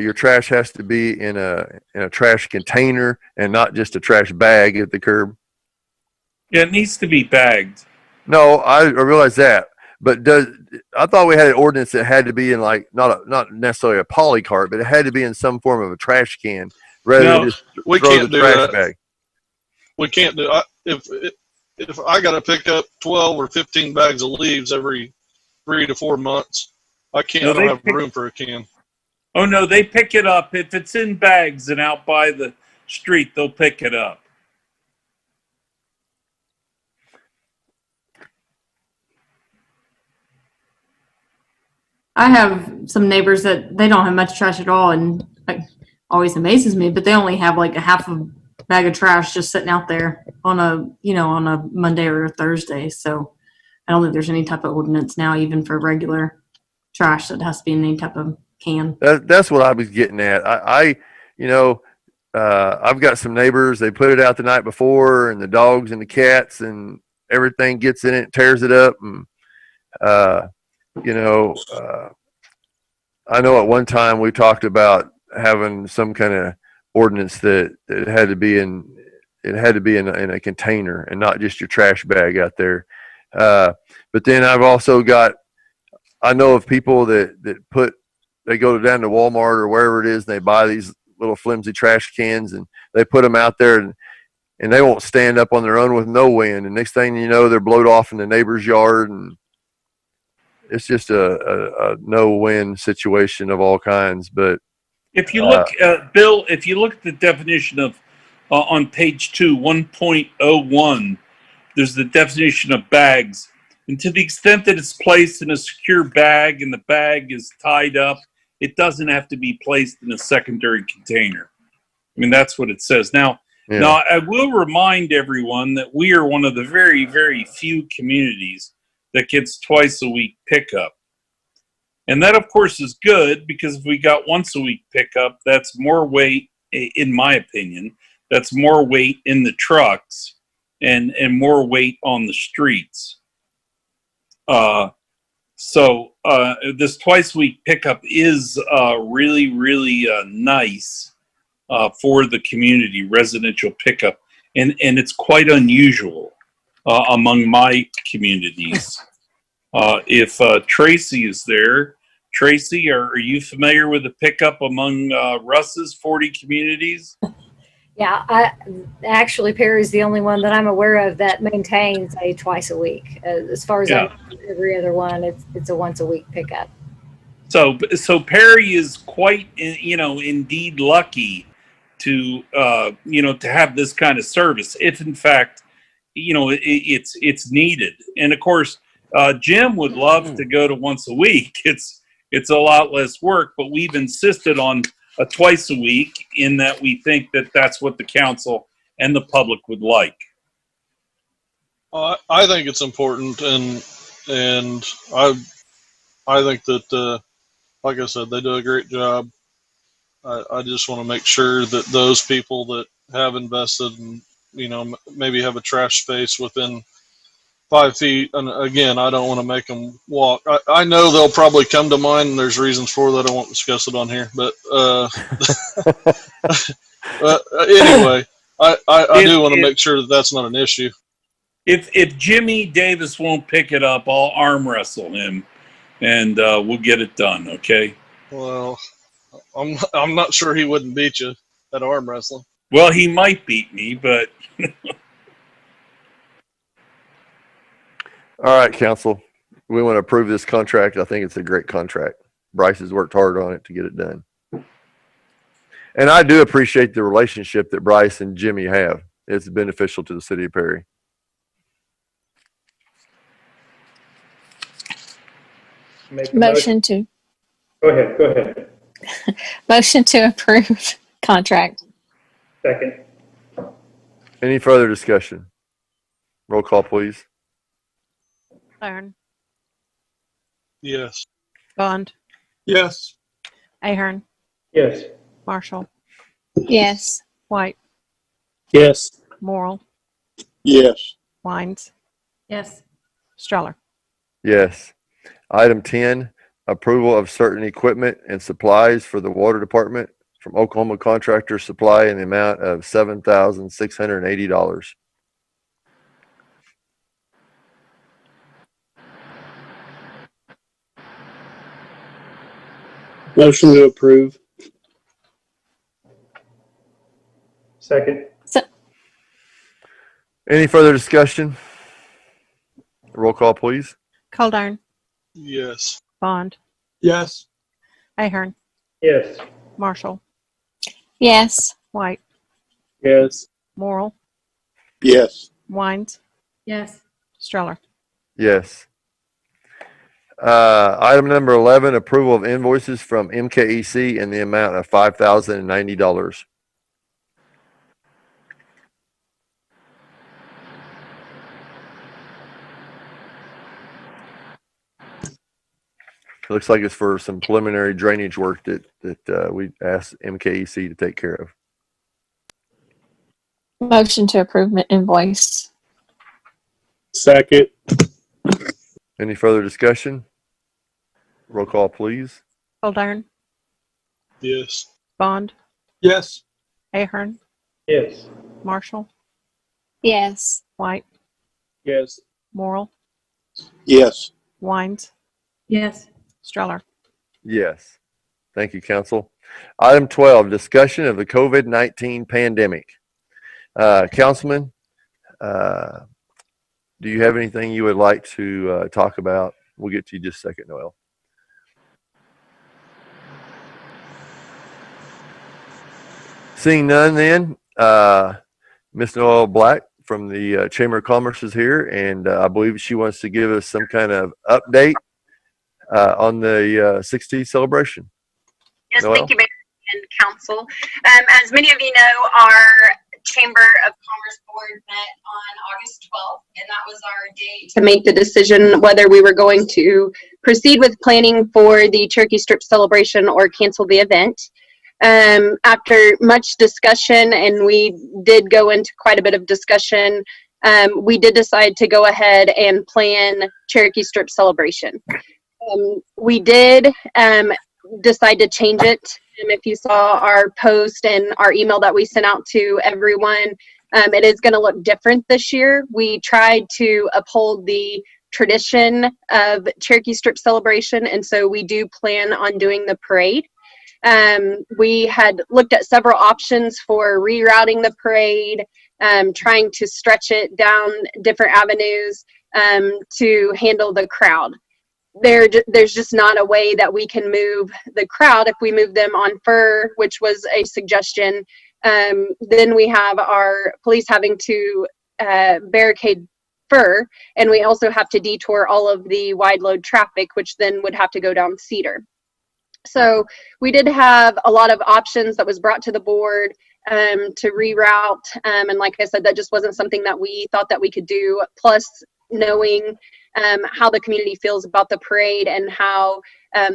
[SPEAKER 1] your trash has to be in a trash container and not just a trash bag at the curb?
[SPEAKER 9] Yeah, it needs to be bagged.
[SPEAKER 1] No, I realize that, but I thought we had an ordinance that had to be in not necessarily a poly cart, but it had to be in some form of a trash can rather than just
[SPEAKER 7] we
[SPEAKER 1] throw
[SPEAKER 7] can't
[SPEAKER 1] the
[SPEAKER 7] do
[SPEAKER 1] trash
[SPEAKER 7] that.
[SPEAKER 1] bag.
[SPEAKER 7] We can't do if I got to pick up 12 or 15 bags of leaves every 3 to 4 months, I can't.
[SPEAKER 9] No,
[SPEAKER 7] I don't have room for a can.
[SPEAKER 9] Oh no, they pick it up if it's in bags and out by the street. They'll pick it up.
[SPEAKER 13] I have some neighbors that they don't have much trash at all, and it always amazes me, but they only have like a half a bag of trash just sitting out there on a Monday or a Thursday. So I don't think there's any type of ordinance now, even for regular trash, that has to be in any type of can.
[SPEAKER 1] That's what I was getting at. I've got some neighbors, they put it out the night before, and the dogs and the cats and everything gets in it, tears it up. And, you know, I know at one time we talked about having some kind of ordinance that it had to be in a container and not just your trash bag out there. But then I know of people that they go down to Walmart or wherever it is and they buy these little flimsy trash cans and they put them out there and they won't stand up on their own with no wind. And next thing you know, they're blowed off in the neighbor's yard, and it's just a no-win situation of all kinds. But
[SPEAKER 9] If you look, Bill, if you look at the definition of on page 2, 1.01, there's the definition of bags. And to the extent that it's placed in a secure bag and the bag is tied up, it doesn't have to be placed in a secondary container. I mean, that's what it says. Now, I will remind everyone that we are one of the very, very few communities that gets twice a week pickup. And that, of course, is good, because if we got once a week pickup, that's more weight, in my opinion, that's more weight in the trucks and more weight on the streets. So this twice a week pickup is really, really nice for the community, residential pickup. And it's quite unusual among my communities. If Tracy is there, Tracy, are you familiar with the pickup among Russ's 40 communities?
[SPEAKER 12] Yeah, actually, Perry's the only one that I'm aware of that maintains a twice a week. As far as every other one, it's a once a week pickup.
[SPEAKER 9] So Perry is quite, indeed lucky to, to have this kind of service, if in fact, it's needed. And of course, Jim would love to go to once a week. It's a lot less work, but we've insisted on a twice a week in that we think that that's what the council and the public would like.
[SPEAKER 7] I think it's important, and I think that, like I said, they do a great job. I just want to make sure that those people that have invested and, maybe have a trash space within 5 feet. And again, I don't want to make them walk. I know they'll probably come to mine, and there's reasons for that. I won't discuss it on here, but anyway, I do want to make sure that that's not an issue.
[SPEAKER 9] If Jimmy Davis won't pick it up, I'll arm wrestle him, and we'll get it done. Okay.
[SPEAKER 7] Well, I'm not sure he wouldn't beat you at arm wrestling.
[SPEAKER 9] Well, he might beat me, but.
[SPEAKER 1] all right, council, we want to approve this contract. I think it's a great contract. Bryce has worked hard on it to get it done. And I do appreciate the relationship that Bryce and Jimmy have. It's beneficial to the city of Perry.
[SPEAKER 15] Motion to.
[SPEAKER 14] Go ahead.
[SPEAKER 15] Motion to approve contract.
[SPEAKER 14] Second.
[SPEAKER 1] Any further discussion? Roll call, please.
[SPEAKER 2] Clarn,
[SPEAKER 7] Yes.
[SPEAKER 2] Bond,
[SPEAKER 3] Yes.
[SPEAKER 2] Ahern,
[SPEAKER 14] Yes.
[SPEAKER 2] Marshall,
[SPEAKER 15] Yes.
[SPEAKER 2] White,
[SPEAKER 9] Yes.
[SPEAKER 2] Morrill,
[SPEAKER 5] Yes.
[SPEAKER 2] Wines,
[SPEAKER 13] Yes.
[SPEAKER 2] Streller.
[SPEAKER 1] Yes. Item 10, approval of certain equipment and supplies for the water department from Oklahoma Contractor Supply in the amount of $7,680.
[SPEAKER 9] Motion to approve.
[SPEAKER 14] Second.
[SPEAKER 1] Any further discussion? Roll call, please.
[SPEAKER 2] Coldarn,
[SPEAKER 7] Yes.
[SPEAKER 2] Bond,
[SPEAKER 3] Yes.
[SPEAKER 2] Ahern,
[SPEAKER 14] Yes.
[SPEAKER 2] Marshall,
[SPEAKER 15] Yes.
[SPEAKER 2] White,
[SPEAKER 9] Yes.
[SPEAKER 2] Morrill,
[SPEAKER 5] Yes.
[SPEAKER 2] Wines,
[SPEAKER 13] Yes.
[SPEAKER 2] Streller.
[SPEAKER 1] Yes. Item number 11, approval of invoices from MKEC in the amount of $5,090. It looks like it's for some preliminary drainage work that we asked MKEC to take care of.
[SPEAKER 15] Motion to approve invoice.
[SPEAKER 9] Second.
[SPEAKER 1] Any further discussion? Roll call, please.
[SPEAKER 2] Goldern,
[SPEAKER 7] Yes.
[SPEAKER 2] Bond,
[SPEAKER 3] Yes.
[SPEAKER 2] Ahern,
[SPEAKER 14] Yes.
[SPEAKER 2] Marshall,
[SPEAKER 15] Yes.
[SPEAKER 2] White,
[SPEAKER 3] Yes.
[SPEAKER 2] Morrell,
[SPEAKER 5] Yes.
[SPEAKER 2] Wines,
[SPEAKER 13] Yes.
[SPEAKER 2] Streller.
[SPEAKER 1] Yes. Thank you, council. Item 12, discussion of the COVID-19 pandemic. Councilman, do you have anything you would like to talk about? We'll get to you just a second, Noel. Seeing none then, Ms. Noel Black from the Chamber of Commerce is here, and I believe she wants to give us some kind of update on the 60th celebration.
[SPEAKER 16] Yes,
[SPEAKER 1] Noel?
[SPEAKER 16] thank you, Mayor and Council. As many of you know, our Chamber of Commerce Board met on August 12th, and that was our day to make the decision whether we were going to proceed with planning for the Turkey Strip celebration or cancel the event. After much discussion, and we did go into quite a bit of discussion, we did decide to go ahead and plan Cherokee Strip celebration. We did decide to change it. If you saw our post and our email that we sent out to everyone, it is going to look different this year. We tried to uphold the tradition of Cherokee Strip celebration, and so we do plan on doing the parade. We had looked at several options for rerouting the parade, trying to stretch it down different avenues to handle the crowd. There's just not a way that we can move the crowd. If we move them on Fur, which was a suggestion, then we have our police having to barricade Fur, and we also have to detour all of the wide load traffic, which then would have to go down Cedar. So we did have a lot of options that was brought to the board to reroute, and like I said, that just wasn't something that we thought that we could do. Plus, knowing how the community feels about the parade and how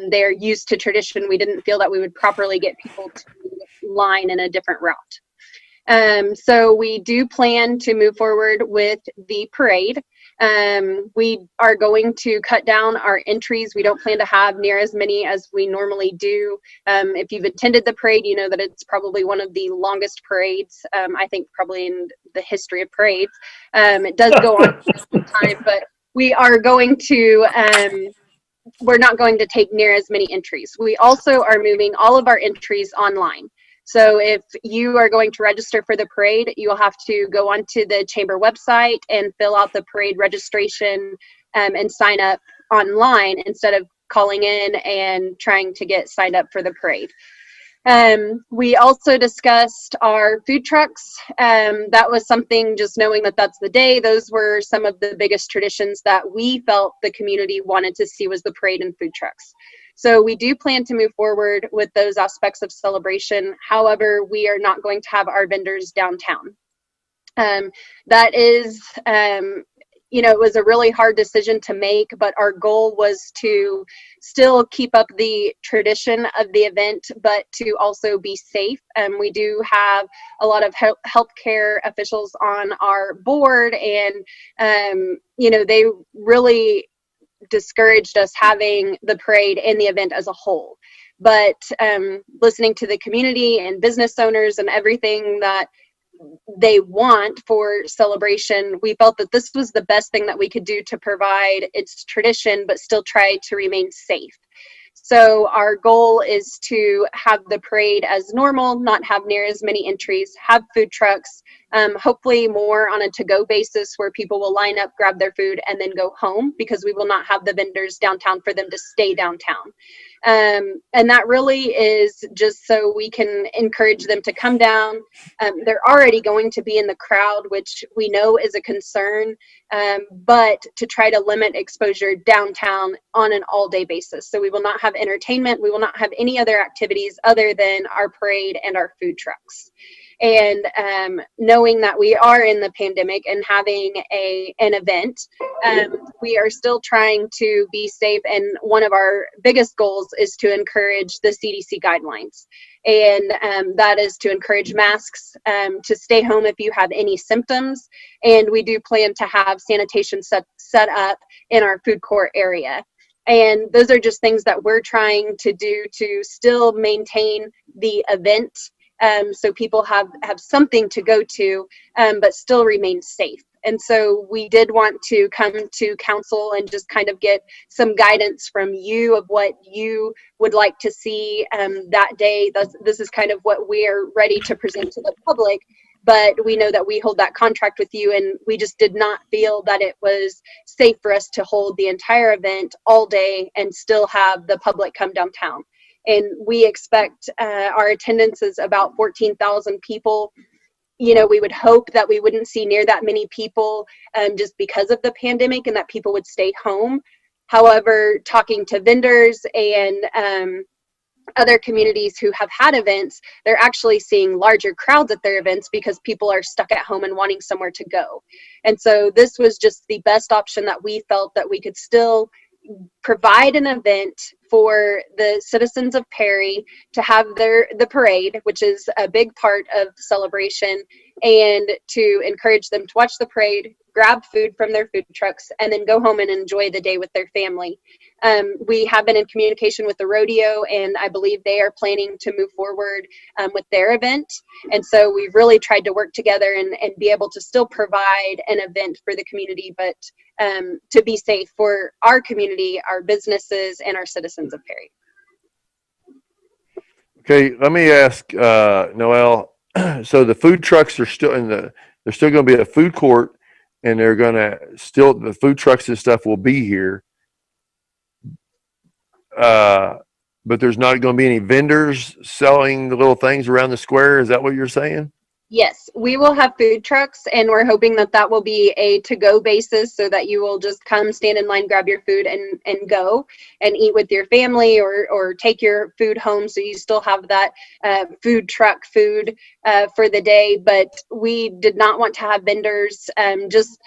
[SPEAKER 16] they're used to tradition, we didn't feel that we would properly get people to line in a different route. So we do plan to move forward with the parade. We are going to cut down our entries. We don't plan to have near as many as we normally do. If you've attended the parade, you know that it's probably one of the longest parades, I think probably in the history of parades. It does go on for some time, but we are going to, we're not going to take near as many entries. We also are moving all of our entries online. So if you are going to register for the parade, you'll have to go onto the chamber website and fill out the parade registration and sign up online instead of calling in and trying to get signed up for the parade. We also discussed our food trucks. That was something, just knowing that that's the day, those were some of the biggest traditions that we felt the community wanted to see, was the parade and food trucks. So we do plan to move forward with those aspects of celebration. However, we are not going to have our vendors downtown. That is, you know, it was a really hard decision to make, but our goal was to still keep up the tradition of the event, but to also be safe. We do have a lot of healthcare officials on our board, and, you know, they really discouraged us having the parade and the event as a whole. But listening to the community and business owners and everything that they want for celebration, we felt that this was the best thing that we could do to provide its tradition, but still try to remain safe. So our goal is to have the parade as normal, not have near as many entries, have food trucks, hopefully more on a to-go basis where people will line up, grab their food, and then go home, because we will not have the vendors downtown for them to stay downtown. And that really is just so we can encourage them to come down. They're already going to be in the crowd, which we know is a concern, but to try to limit exposure downtown on an all-day basis. So we will not have entertainment. We will not have any other activities other than our parade and our food trucks. And knowing that we are in the pandemic and having an event, we are still trying to be safe. And one of our biggest goals is to encourage the CDC guidelines. And that is to encourage masks, to stay home if you have any symptoms. And we do plan to have sanitation set up in our food court area. And those are just things that we're trying to do to still maintain the event, so people have something to go to, but still remain safe. And so we did want to come to council and just kind of get some guidance from you of what you would like to see that day. This is kind of what we're ready to present to the public. But we know that we hold that contract with you, and we just did not feel that it was safe for us to hold the entire event all day and still have the public come downtown. And we expect our attendance is about 14,000 people. You know, we would hope that we wouldn't see near that many people just because of the pandemic, and that people would stay home. However, talking to vendors and other communities who have had events, they're actually seeing larger crowds at their events because people are stuck at home and wanting somewhere to go. And so this was just the best option that we felt, that we could still provide an event for the citizens of Perry to have the parade, which is a big part of the celebration, and to encourage them to watch the parade, grab food from their food trucks, and then go home and enjoy the day with their family. We have been in communication with the rodeo, and I believe they are planning to move forward with their event. And so we've really tried to work together and be able to still provide an event for the community, but to be safe for our community, our businesses, and our citizens of Perry.
[SPEAKER 1] Okay, let me ask Noel. So the food trucks are still there's still going to be a food court, and they're going to still, the food trucks and stuff will be here. But there's not going to be any vendors selling the little things around the square. Is that what you're saying?
[SPEAKER 16] Yes, we will have food trucks, and we're hoping that that will be a to-go basis, so that you will just come, stand in line, grab your food, and go and eat with your family, or take your food home, so you still have that food truck food for the day. But we did not want to have vendors. Just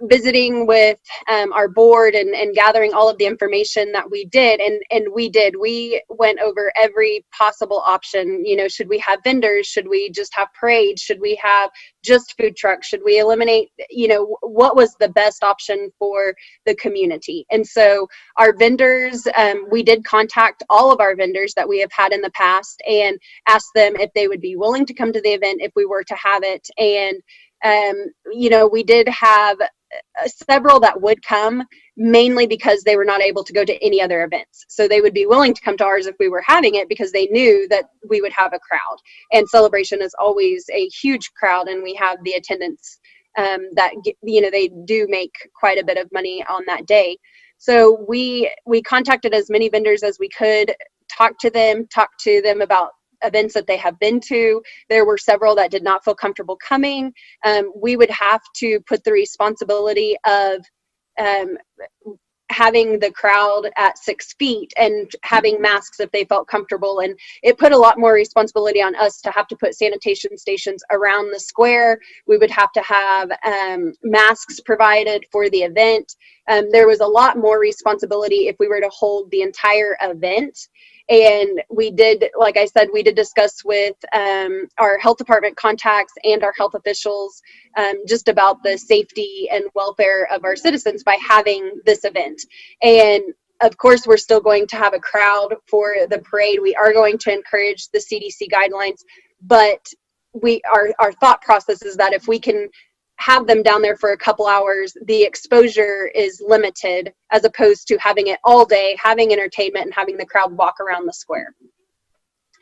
[SPEAKER 16] visiting with our board and gathering all of the information that we did, and we went over every possible option. You know, should we have vendors? Should we just have parades? Should we have just food trucks? Should we eliminate, you know, what was the best option for the community? And so our vendors, we did contact all of our vendors that we have had in the past and asked them if they would be willing to come to the event if we were to have it. And you know, we did have several that would come, mainly because they were not able to go to any other events. So they would be willing to come to ours if we were having it, because they knew that we would have a crowd. And Celebration is always a huge crowd, and we have the attendance that, you know, they do make quite a bit of money on that day. So we contacted as many vendors as we could, talk to them about events that they have been to. There were several that did not feel comfortable coming. We would have to put the responsibility of having the crowd at 6 feet and having masks if they felt comfortable. And it put a lot more responsibility on us to have to put sanitation stations around the square. We would have to have masks provided for the event. There was a lot more responsibility if we were to hold the entire event. And we did, like I said, we did discuss with our health department contacts and our health officials just about the safety and welfare of our citizens by having this event. And of course, we're still going to have a crowd for the parade. We are going to encourage the CDC guidelines, but our thought process is that if we can have them down there for a couple hours, the exposure is limited, as opposed to having it all day, having entertainment, and having the crowd walk around the square.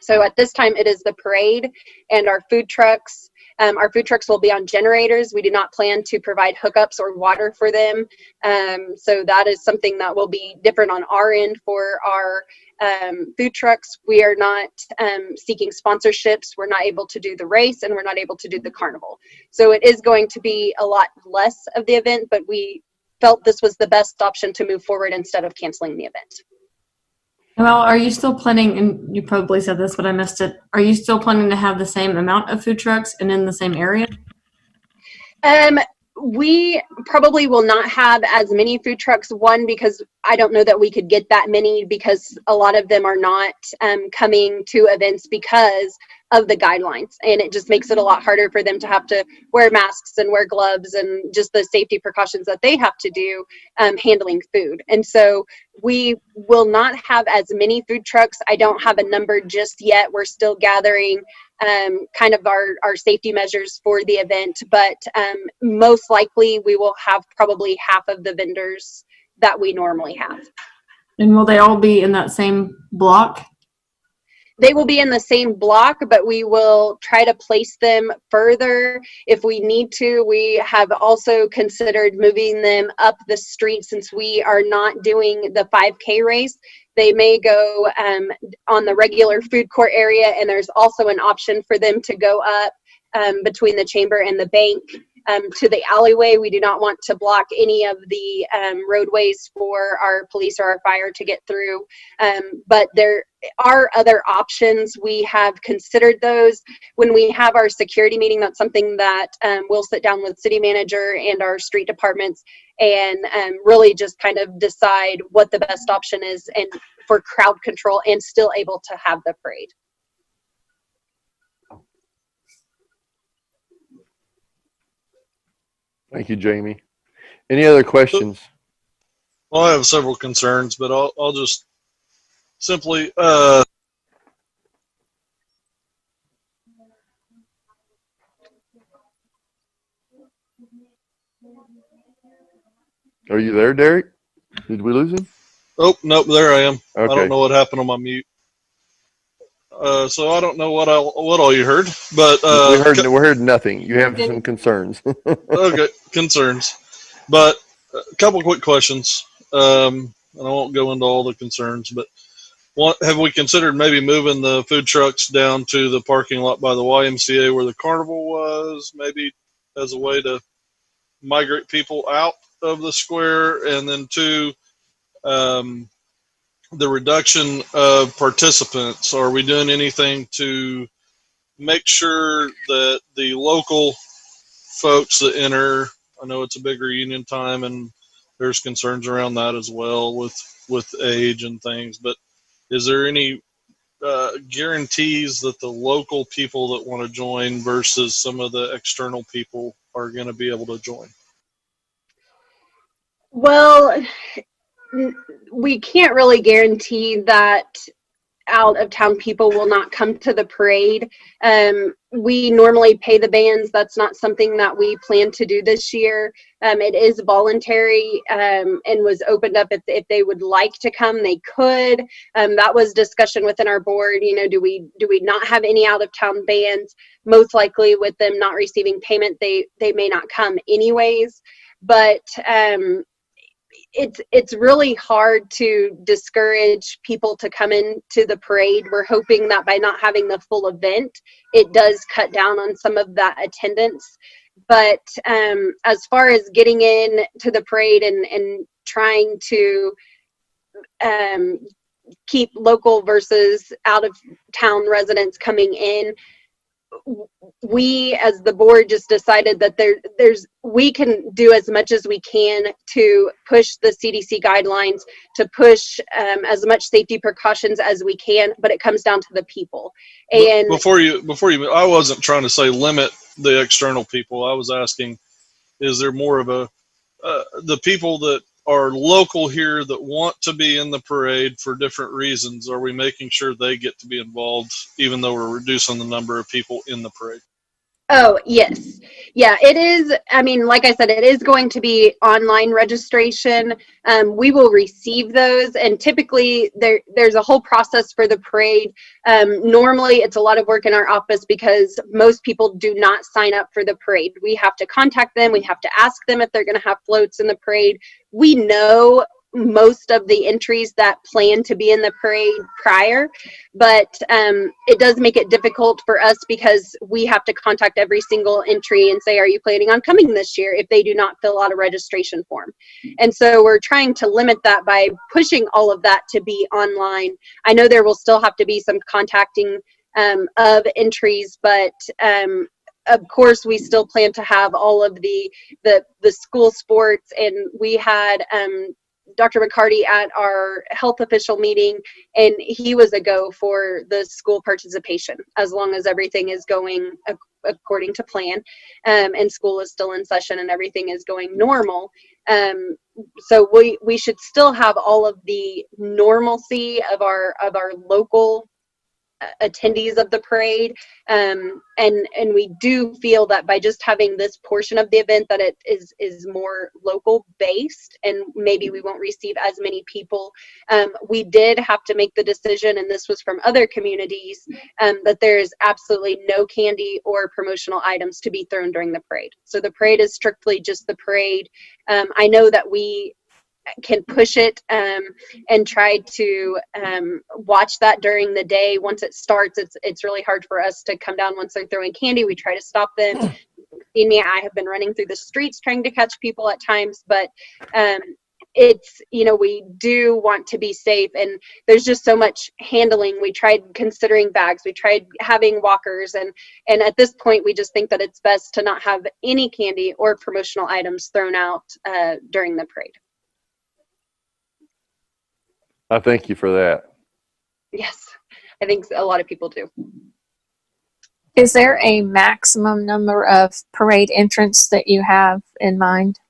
[SPEAKER 16] So at this time, it is the parade and our food trucks. Our food trucks will be on generators. We do not plan to provide hookups or water for them. So that is something that will be different on our end for our food trucks. We are not seeking sponsorships. We're not able to do the race, and we're not able to do the carnival. So it is going to be a lot less of the event, but we felt this was the best option to move forward instead of canceling the event.
[SPEAKER 13] Well, are you still planning, and you probably said this, but I missed it, are you still planning to have the same amount of food trucks and in the same area?
[SPEAKER 16] We probably will not have as many food trucks, one, because I don't know that we could get that many, because a lot of them are not coming to events because of the guidelines, and it just makes it a lot harder for them to have to wear masks and wear gloves and just the safety precautions that they have to do handling food. And so we will not have as many food trucks. I don't have a number just yet. We're still gathering kind of our safety measures for the event, but most likely we will have probably half of the vendors that we normally have.
[SPEAKER 13] And will they all be in that same block?
[SPEAKER 16] They will be in the same block, but we will try to place them further if we need to. We have also considered moving them up the street since we are not doing the 5K race. They may go on the regular food court area, and there's also an option for them to go up between the chamber and the bank to the alleyway. We do not want to block any of the roadways for our police or our fire to get through. But there are other options. We have considered those. When we have our security meeting, that's something that we'll sit down with city manager and our street departments and really just kind of decide what the best option is and for crowd control and still able to have the parade.
[SPEAKER 1] Thank you, Jamie. Any other questions?
[SPEAKER 7] Well, I have several concerns, but I'll just simply
[SPEAKER 1] Are you there, Derek? Did we lose him?
[SPEAKER 7] oh, nope, there I am. I
[SPEAKER 1] Okay.
[SPEAKER 7] don't know what happened on my mute. So I don't know what all you heard, but
[SPEAKER 1] we heard nothing. You have some concerns.
[SPEAKER 7] okay, concerns. But a couple quick questions. And I won't go into all the concerns, but have we considered maybe moving the food trucks down to the parking lot by the YMCA where the carnival was, maybe as a way to migrate people out of the square? And then two, the reduction of participants. Are we doing anything to make sure that the local folks that enter, I know it's a big reunion time and there's concerns around that as well with age and things, but is there any guarantees that the local people that want to join versus some of the external people are going to be able to join?
[SPEAKER 16] Well, we can't really guarantee that out of town people will not come to the parade. We normally pay the bands. That's not something that we plan to do this year. It is voluntary and was opened up. If they would like to come, they could. That was discussion within our board. You know, do we not have any out of town bands? Most likely with them not receiving payment, they may not come anyways. But it's really hard to discourage people to come into the parade. We're hoping that by not having the full event, it does cut down on some of that attendance. But as far as getting in to the parade and trying to keep local versus out of town residents coming in, we as the board just decided that we can do as much as we can to push the CDC guidelines, to push as much safety precautions as we can, but it comes down to the people. And
[SPEAKER 7] before you, I wasn't trying to say limit the external people. I was asking, is there more of the people that are local here that want to be in the parade for different reasons? Are we making sure they get to be involved, even though we're reducing the number of people in the parade?
[SPEAKER 16] Oh, yes. Yeah, it is. I mean, like I said, it is going to be online registration. We will receive those, and typically there's a whole process for the parade. Normally, it's a lot of work in our office because most people do not sign up for the parade. We have to contact them. We have to ask them if they're going to have floats in the parade. We know most of the entries that plan to be in the parade prior, but it does make it difficult for us because we have to contact every single entry and say, are you planning on coming this year, if they do not fill out a registration form. And so we're trying to limit that by pushing all of that to be online. I know there will still have to be some contacting of entries, but of course we still plan to have all of the school sports, and we had Dr. McCarty at our health official meeting, and he was a go for the school participation as long as everything is going according to plan, and school is still in session and everything is going normal. So we should still have all of the normalcy of our local attendees of the parade, and we do feel that by just having this portion of the event that it is more local based, and maybe we won't receive as many people. We did have to make the decision, and this was from other communities, that there is absolutely no candy or promotional items to be thrown during the parade. So the parade is strictly just the parade. I know that we can push it and try to watch that during the day. Once it starts, it's really hard for us to come down once they're throwing candy. We try to stop them. See me, I have been running through the streets trying to catch people at times, but it's, we do want to be safe, and there's just so much handling. We tried considering bags, we tried having walkers, and at this point we just think that it's best to not have any candy or promotional items thrown out during the parade.
[SPEAKER 1] I thank you for that.
[SPEAKER 16] Yes, I think a lot of people do.
[SPEAKER 15] Is there a maximum number of parade entrants that you have in mind?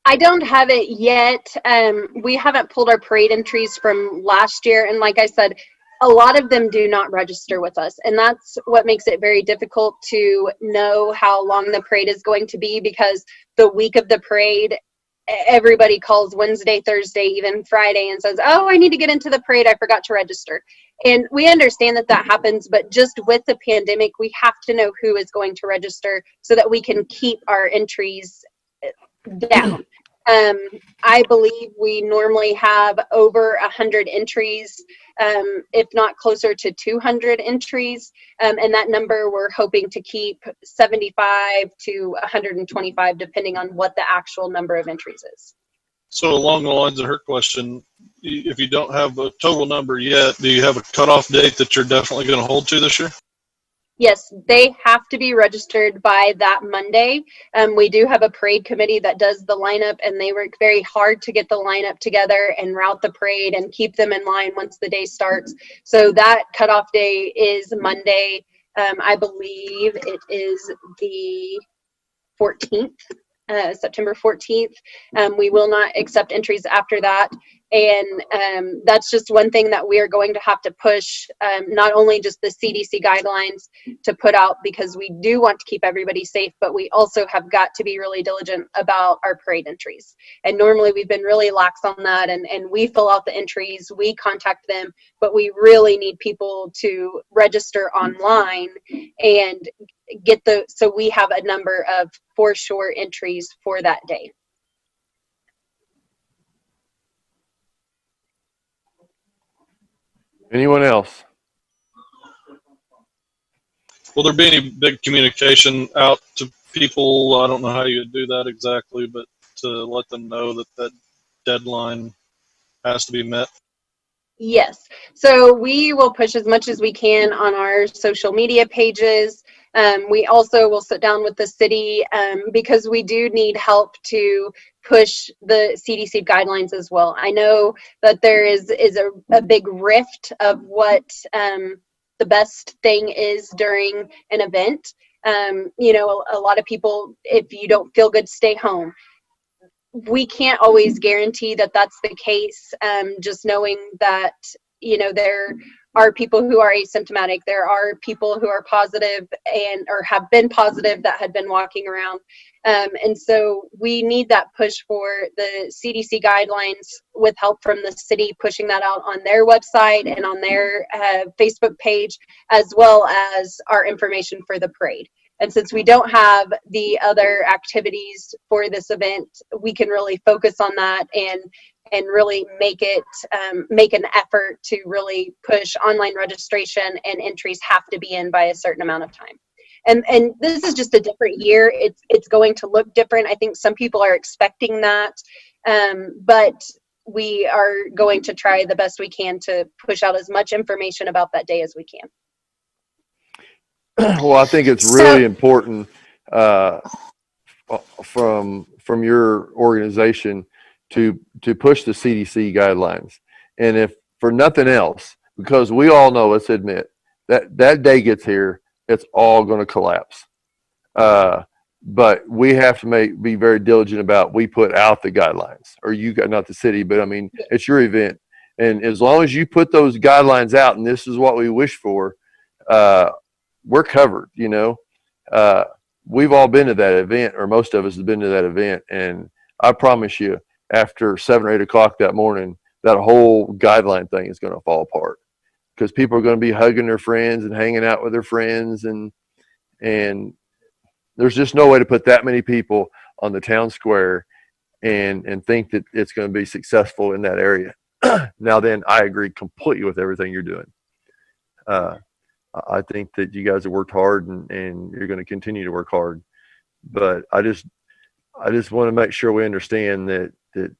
[SPEAKER 16] I don't have it yet. We haven't pulled our parade entries from last year, and like I said, a lot of them do not register with us, and that's what makes it very difficult to know how long the parade is going to be, because the week of the parade, everybody calls Wednesday, Thursday, even Friday, and says, oh, I need to get into the parade, I forgot to register. And we understand that that happens, but just with the pandemic, we have to know who is going to register so that we can keep our entries down. I believe we normally have over 100 entries, if not closer to 200 entries, and that number we're hoping to keep 75 to 125, depending on what the actual number of entries is.
[SPEAKER 7] So along the lines of her question, if you don't have a total number yet, do you have a cutoff date that you're definitely going to hold to this year?
[SPEAKER 16] Yes, they have to be registered by that Monday. We do have a parade committee that does the lineup, and they work very hard to get the lineup together and route the parade and keep them in line once the day starts. So that cutoff day is Monday. I believe it is the 14th. September 14th. We will not accept entries after that. And that's just one thing that we are going to have to push, not only just the CDC guidelines to put out, because we do want to keep everybody safe, but we also have got to be really diligent about our parade entries. And normally we've been really lax on that, and we fill out the entries, we contact them, but we really need people to register online and so we have a number of for sure entries for that day.
[SPEAKER 1] Anyone else?
[SPEAKER 7] Will there be any big communication out to people? I don't know how you would do that exactly, but to let them know that that deadline has to be met.
[SPEAKER 16] Yes. So we will push as much as we can on our social media pages. We also will sit down with the city because we do need help to push the CDC guidelines as well. I know that there is a big rift of what the best thing is during an event. A lot of people, if you don't feel good, stay home. We can't always guarantee that that's the case. Just knowing that, there are people who are asymptomatic. There are people who are positive or have been positive that had been walking around. And so we need that push for the CDC guidelines with help from the city, pushing that out on their website and on their Facebook page, as well as our information for the parade. And since we don't have the other activities for this event, we can really focus on that and really make an effort to really push online registration, and entries have to be in by a certain amount of time. And this is just a different year. It's going to look different. I think some people are expecting that, but we are going to try the best we can to push out as much information about that day as we can.
[SPEAKER 1] Well, I think it's really important from your organization to push the CDC guidelines. And if for nothing else, because we all know, let's admit, that day gets here, it's all going to collapse. But we have to be very diligent about, we put out the guidelines, or you got, not the city, but I mean, it's your event. And as long as you put those guidelines out, and this is what we wish for, we're covered, you know. We've all been to that event, or most of us have been to that event. And I promise you, after 7 or 8 o'clock that morning, that whole guideline thing is going to fall apart, because people are going to be hugging their friends and hanging out with their friends. And there's just no way to put that many people on the town square and think that it's going to be successful in that area. Now then, I agree completely with everything you're doing. I think that you guys have worked hard, and you're going to continue to work hard. But I just want to make sure we understand that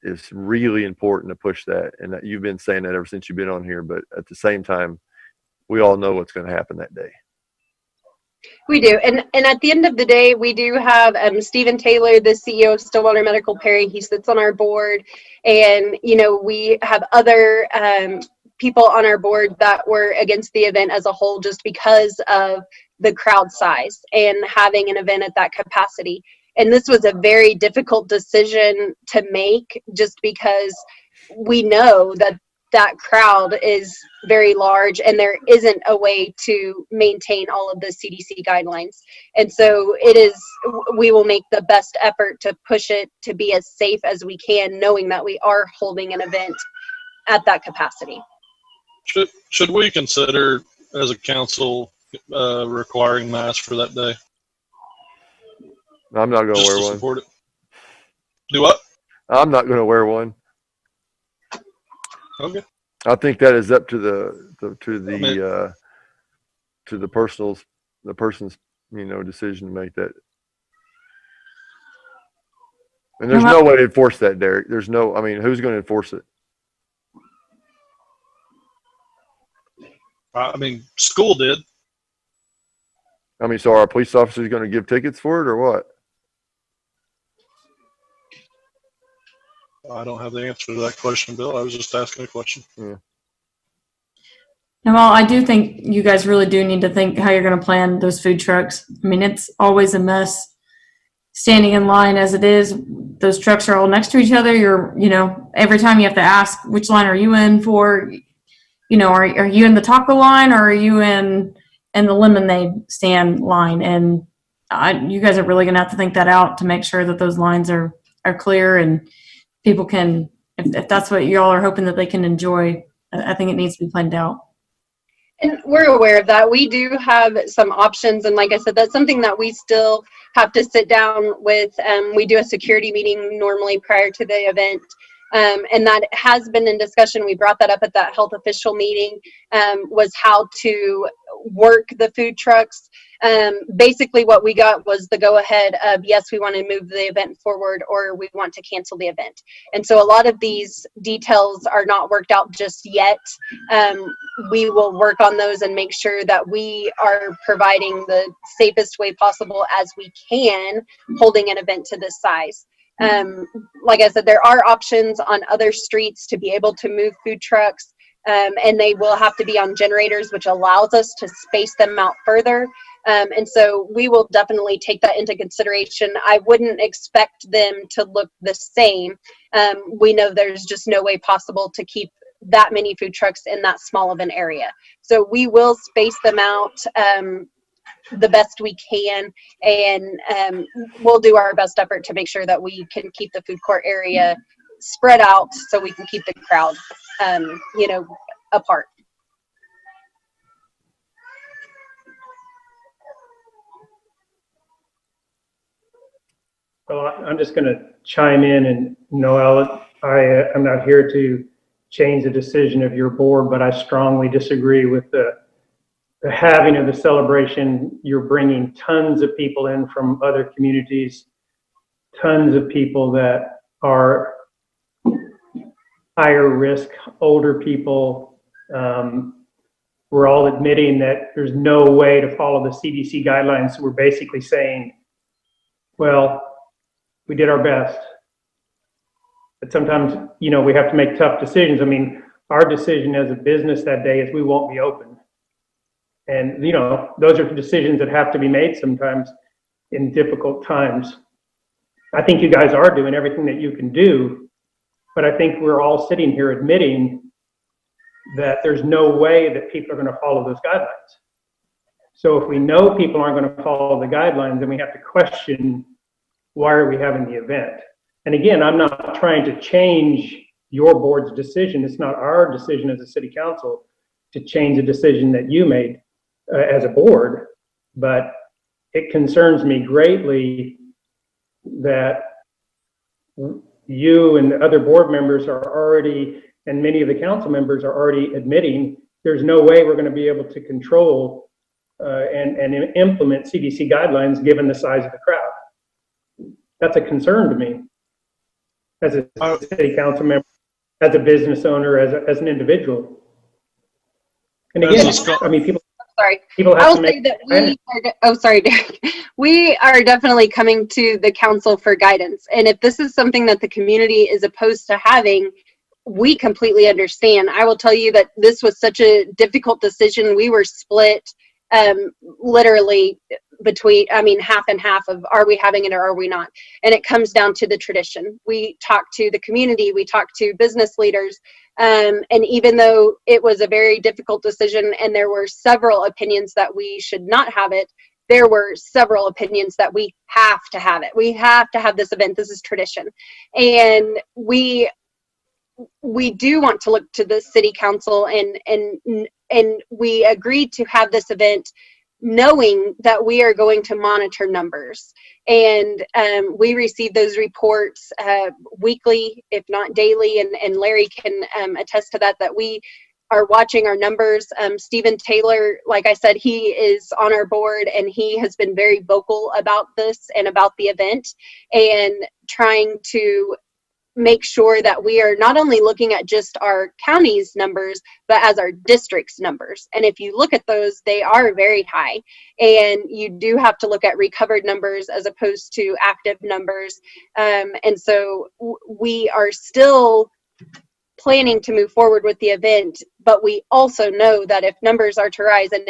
[SPEAKER 1] it's really important to push that, and that you've been saying that ever since you've been on here. But at the same time, we all know what's going to happen that day.
[SPEAKER 16] We do. And at the end of the day, we do have Stephen Taylor, the CEO of Stillwater Medical Perry. He sits on our board. And, you know, we have other people on our board that were against the event as a whole, just because of the crowd size and having an event at that capacity. And this was a very difficult decision to make, just because we know that that crowd is very large, and there isn't a way to maintain all of the CDC guidelines. And so we will make the best effort to push it to be as safe as we can, knowing that we are holding an event at that capacity.
[SPEAKER 7] Should we consider, as a council, requiring masks for that day?
[SPEAKER 1] I'm not going to
[SPEAKER 7] Just
[SPEAKER 1] wear
[SPEAKER 7] to
[SPEAKER 1] one.
[SPEAKER 7] support it. Do what?
[SPEAKER 1] I'm not going to wear one.
[SPEAKER 7] Okay.
[SPEAKER 1] I think that is up to the person's, you know, decision to make that. And there's no way to enforce that, Derek. There's no, I mean, who's going to enforce it?
[SPEAKER 7] I mean, school did.
[SPEAKER 1] I mean, so are our police officers going to give tickets for it, or what?
[SPEAKER 7] I don't have the answer to that question, Bill. I was just asking a question.
[SPEAKER 1] Yeah.
[SPEAKER 13] And while I do think you guys really do need to think how you're going to plan those food trucks. I mean, it's always a mess standing in line as it is. Those trucks are all next to each other. You know, every time you have to ask, which line are you in for? You know, are you in the taco line, or are you in the lemonade stand line? And you guys are really going to have to think that out to make sure that those lines are clear, and people can, if that's what y'all are hoping that they can enjoy, I think it needs to be planned out.
[SPEAKER 16] And we're aware of that. We do have some options. And like I said, that's something that we still have to sit down with. We do a security meeting normally prior to the event. And that has been in discussion. We brought that up at that health official meeting, was how to work the food trucks. Basically what we got was the go ahead of, yes, we want to move the event forward, or we want to cancel the event. And so a lot of these details are not worked out just yet. We will work on those and make sure that we are providing the safest way possible as we can, holding an event to this size. Like I said, there are options on other streets to be able to move food trucks, and they will have to be on generators, which allows us to space them out further. And so we will definitely take that into consideration. I wouldn't expect them to look the same. We know there's just no way possible to keep that many food trucks in that small of an area. So we will space them out the best we can, and we'll do our best effort to make sure that we can keep the food court area spread out so we can keep the crowd, you know, apart.
[SPEAKER 14] Well, I'm just going to chime in, and Noel, I'm not here to change the decision of your board, but I strongly disagree with the having of the celebration. You're bringing tons of people in from other communities, tons of people that are higher risk, older people. We're all admitting that there's no way to follow the CDC guidelines. So we're basically saying, well, we did our best. But sometimes, you know, we have to make tough decisions. I mean, our decision as a business that day is we won't be open. And, you know, those are decisions that have to be made sometimes in difficult times. I think you guys are doing everything that you can do, but I think we're all sitting here admitting that there's no way that people are going to follow those guidelines. So if we know people aren't going to follow the guidelines, then we have to question, why are we having the event? And again, I'm not trying to change your board's decision. It's not our decision as a city council to change the decision that you made as a board, but it concerns me greatly that you and the other board members are already, and many of the council members are already admitting there's no way we're going to be able to control and implement CDC guidelines given the size of the crowd. That's a concern to me as a city council member, as a business owner, as an individual. And again, I mean, people.
[SPEAKER 16] Sorry.
[SPEAKER 14] People have
[SPEAKER 16] I will
[SPEAKER 14] to make,
[SPEAKER 16] say that we are, oh, sorry, Derek. We are definitely coming to the council for guidance. And if this is something that the community is opposed to having, we completely understand. I will tell you that this was such a difficult decision. We were split literally between, I mean, half and half of, are we having it or are we not? And it comes down to the tradition. We talked to the community, we talked to business leaders, and even though it was a very difficult decision and there were several opinions that we should not have it, there were several opinions that we have to have it. We have to have this event. This is tradition. And we do want to look to the city council, and we agreed to have this event knowing that we are going to monitor numbers. And we receive those reports weekly, if not daily, and Larry can attest to that, that we are watching our numbers. Stephen Taylor, like I said, he is on our board and he has been very vocal about this and about the event, and trying to make sure that we are not only looking at just our county's numbers, but as our district's numbers. And if you look at those, they are very high. And you do have to look at recovered numbers as opposed to active numbers. And so we are still planning to move forward with the event, but we also know that if numbers are to rise and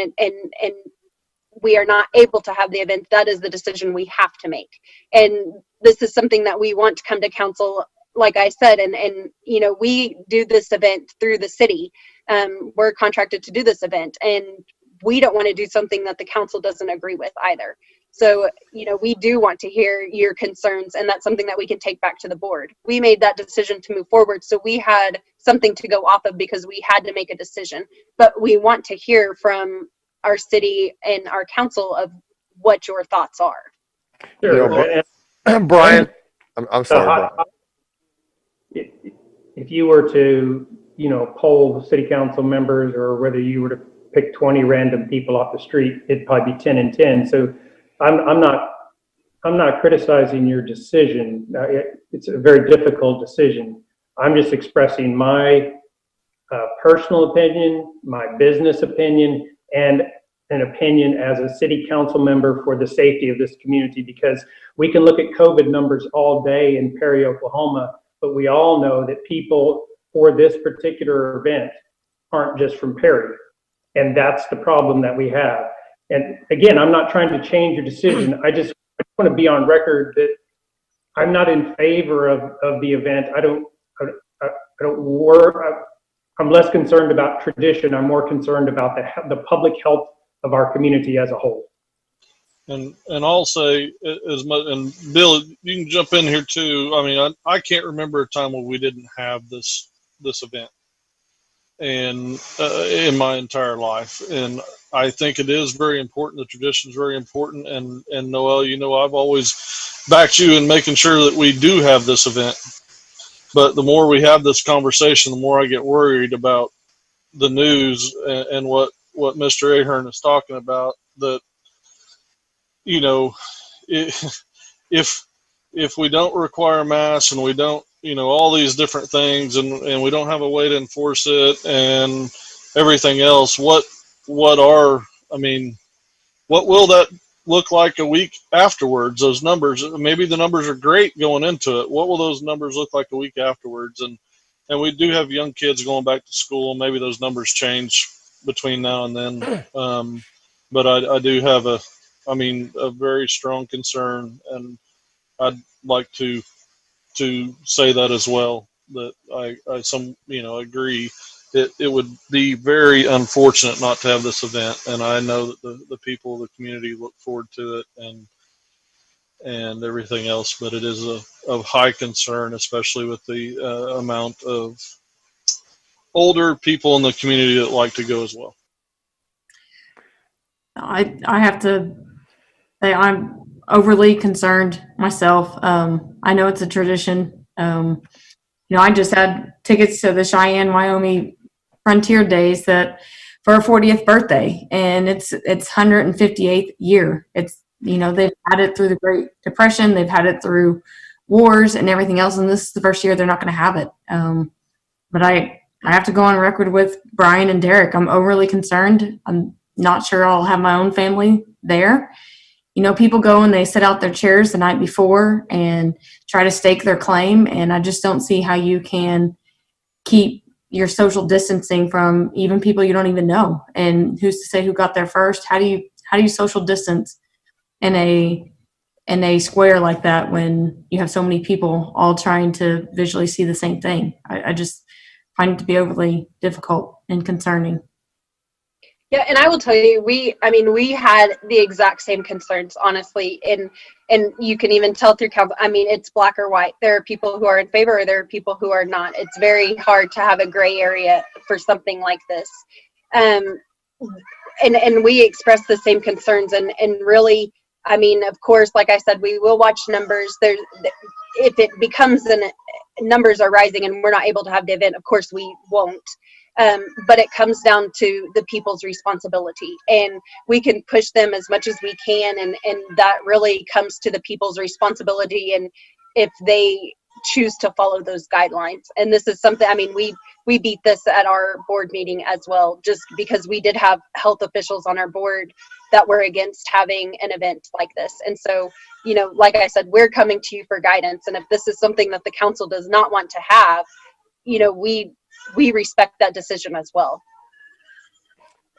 [SPEAKER 16] we are not able to have the event, that is the decision we have to make. And this is something that we want to come to council, like I said, and you know, we do this event through the city. We're contracted to do this event, and we don't want to do something that the council doesn't agree with either. So, you know, we do want to hear your concerns, and that's something that we can take back to the board. We made that decision to move forward, so we had something to go off of because we had to make a decision. But we want to hear from our city and our council of what your thoughts are.
[SPEAKER 14] Sure.
[SPEAKER 1] Brian, I'm sorry.
[SPEAKER 14] If you were to, you know, poll the city council members, or whether you were to pick 20 random people off the street, it'd probably be 10 and 10. So I'm not criticizing your decision. It's a very difficult decision. I'm just expressing my personal opinion, my business opinion, and an opinion as a city council member for the safety of this community, because we can look at COVID numbers all day in Perry, Oklahoma, but we all know that people for this particular event aren't just from Perry. And that's the problem that we have. And again, I'm not trying to change your decision. I just want to be on record that I'm not in favor of the event. I'm less concerned about tradition. I'm more concerned about the public health of our community as a whole.
[SPEAKER 7] And I'll say as much, and Bill, you can jump in here too. I mean, I can't remember a time when we didn't have this event, and in my entire life. And I think it is very important. The tradition is very important. And Noel, you know, I've always backed you in making sure that we do have this event. But the more we have this conversation, the more I get worried about the news and what Mr. Ahern is talking about. That, you know, if we don't require masks and we don't, you know, all these different things, and we don't have a way to enforce it and everything else, what will that look like a week afterwards? Those numbers, maybe the numbers are great going into it. What will those numbers look like a week afterwards? And we do have young kids going back to school. Maybe those numbers change between now and then. But I do have a very strong concern, and I'd like to say that as well, that I agree. It would be very unfortunate not to have this event, and I know that the people of the community look forward to it and everything else, but it is of high concern, especially with the amount of older people in the community that like to go as well.
[SPEAKER 13] I have to say I'm overly concerned myself. I know it's a tradition. I just had tickets to the Cheyenne, Wyoming Frontier Days that for her 40th birthday, and it's 158th year. It's they've had it through the Great Depression, they've had it through wars and everything else, and this is the first year they're not going to have it. But I have to go on record with Brian and Derek. I'm overly concerned. I'm not sure I'll have my own family there. People go and they set out their chairs the night before and try to stake their claim, and I just don't see how you can keep your social distancing from even people you don't even know. And who's to say who got there first? How do you social distance in a square like that when you have so many people all trying to visually see the same thing? I just find it to be overly difficult and concerning.
[SPEAKER 16] Yeah, and I will tell you, we had the exact same concerns, honestly, and you can even tell through council. It's black or white. There are people who are in favor, or there are people who are not. It's very hard to have a gray area for something like this. And we expressed the same concerns, and really, of course, like I said, we will watch numbers. If it becomes numbers are rising and we're not able to have the event, of course we won't. But it comes down to the people's responsibility, and we can push them as much as we can, and that really comes to the people's responsibility, and if they choose to follow those guidelines. And this is something, we beat this at our board meeting as well, just because we did have health officials on our board that were against having an event like this. And so, like I said, we're coming to you for guidance, and if this is something that the council does not want to have, we respect that decision as well.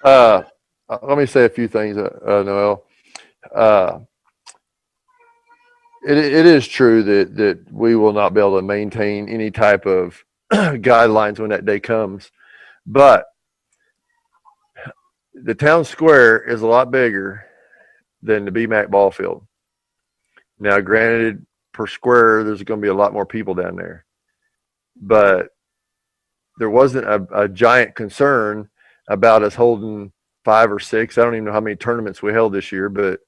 [SPEAKER 1] Let me say a few things, Noel. It is true that we will not be able to maintain any type of guidelines when that day comes, but the town square is a lot bigger than the BMAC ball field. Now, granted, per square, there's going to be a lot more people down there, but there wasn't a giant concern about us holding 5 or 6. I don't even know how many tournaments we held this year, but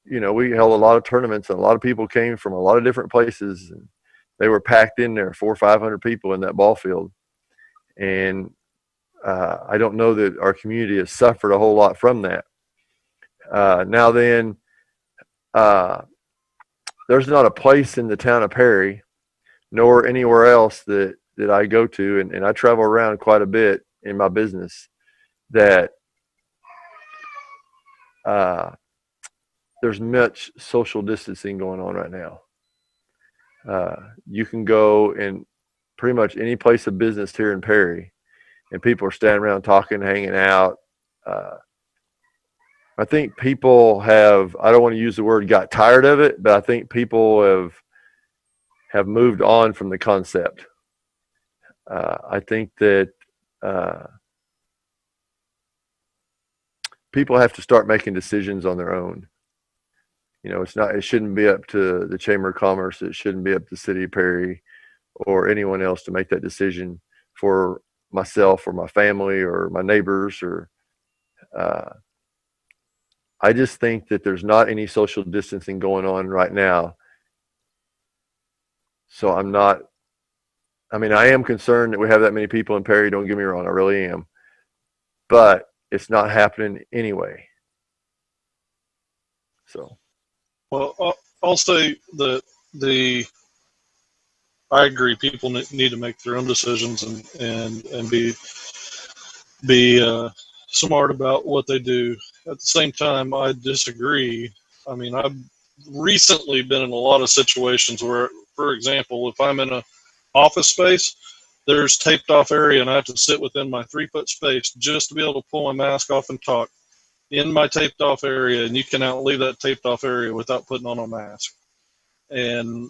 [SPEAKER 1] we held a lot of tournaments, and a lot of people came from a lot of different places, and they were packed in there, 400 or 500 people in that ball field. And I don't know that our community has suffered a whole lot from that. Now then, there's not a place in the town of Perry, nor anywhere else that I go to, and I travel around quite a bit in my business, that there's much social distancing going on right now. You can go in pretty much any place of business here in Perry, and people are standing around talking, hanging out. I think people have, I don't want to use the word got tired of it, but I think people have moved on from the concept. I think that people have to start making decisions on their own. It shouldn't be up to the Chamber of Commerce. It shouldn't be up to the City of Perry or anyone else to make that decision for myself or my family or my neighbors. I just think that there's not any social distancing going on right now. So I am concerned that we have that many people in Perry. Don't get me wrong, I really am. But it's not happening anyway. So.
[SPEAKER 7] Well, I'll say that I agree. People need to make their own decisions and be smart about what they do. At the same time, I disagree I mean, I've recently been in a lot of situations where, for example, if I'm in an office space, there's taped off area and I have to sit within my 3-foot space just to be able to pull my mask off and talk in my taped off area, and you cannot leave that taped off area without putting on a mask. And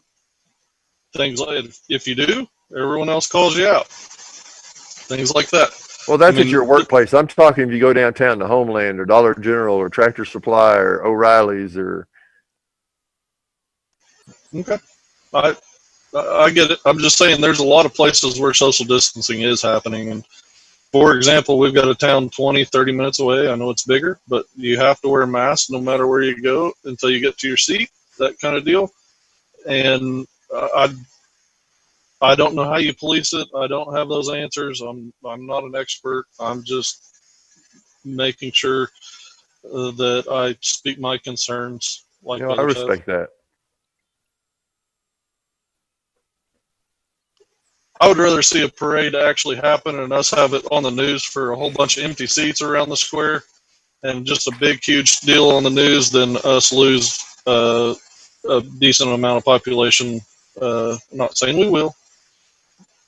[SPEAKER 7] things like, if you do, everyone else calls you out. Things like that.
[SPEAKER 1] Well, that's
[SPEAKER 7] I mean,
[SPEAKER 1] at your workplace. I'm talking if you go downtown to Homeland or Dollar General or Tractor Supply or O'Reilly's or.
[SPEAKER 7] Okay. I get it. I'm just saying there's a lot of places where social distancing is happening. And for example, we've got a town 20, 30 minutes away. I know it's bigger, but you have to wear a mask no matter where you go until you get to your seat, that kind of deal. And I don't know how you police it. I don't have those answers. I'm not an expert. I'm just making sure that I speak my concerns like
[SPEAKER 1] I
[SPEAKER 7] others
[SPEAKER 1] respect
[SPEAKER 7] have.
[SPEAKER 1] that.
[SPEAKER 7] I would rather see a parade actually happen and us have it on the news for a whole bunch of empty seats around the square and just a big, huge deal on the news than us lose a decent amount of population. I'm not saying we will,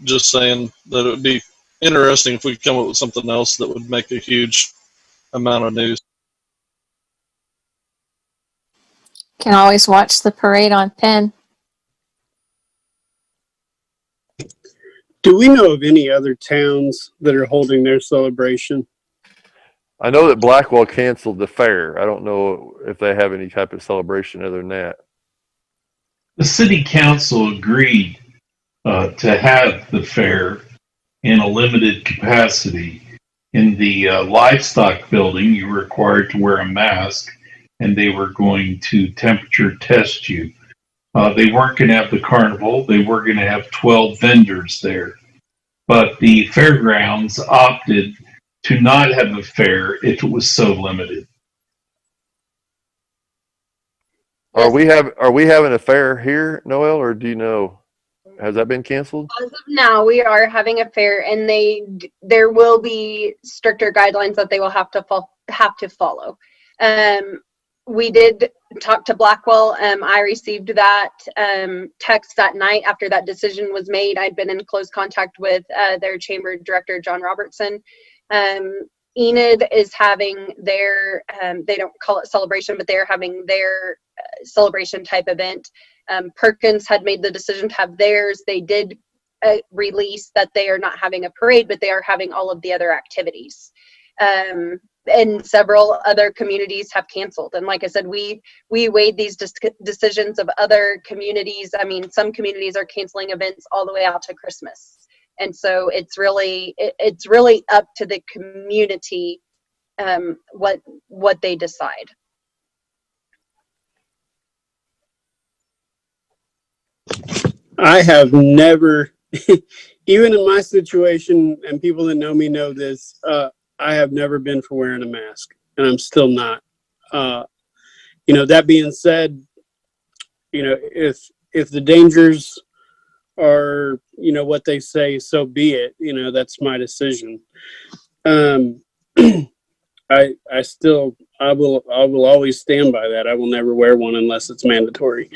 [SPEAKER 7] just saying that it would be interesting if we could come up with something else that would make a huge amount of news.
[SPEAKER 15] Can always watch the parade on Penn.
[SPEAKER 17] Do we know of any other towns that are holding their celebration?
[SPEAKER 1] I know that Blackwell canceled the fair. I don't know if they have any type of celebration other than that.
[SPEAKER 18] The city council agreed to have the fair in a limited capacity. In the livestock building, you were required to wear a mask, and they were going to temperature test you. They weren't going to have the carnival. They were going to have 12 vendors there. But the fairgrounds opted to not have a fair if it was so limited.
[SPEAKER 1] Are we having a fair here, Noel, or do you know? Has that been canceled?
[SPEAKER 16] As of now, we are having a fair, and there will be stricter guidelines that they will have to follow. We did talk to Blackwell. I received that text that night after that decision was made. I'd been in close contact with their chamber director, John Robertson. Enid is having their, they don't call it celebration, but they're having their celebration type event. Perkins had made the decision to have theirs. They did release that they are not having a parade, but they are having all of the other activities. And several other communities have canceled. And like I said, we weighed these decisions of other communities. I mean, some communities are canceling events all the way out to Christmas. And so it's really up to the community what they decide.
[SPEAKER 17] I have never, even in my situation, and people that know me know this, I have never been for wearing a mask, and I'm still not. That being said, if the dangers are, what they say, so be it. That's my decision. I will always stand by that. I will never wear one unless it's mandatory.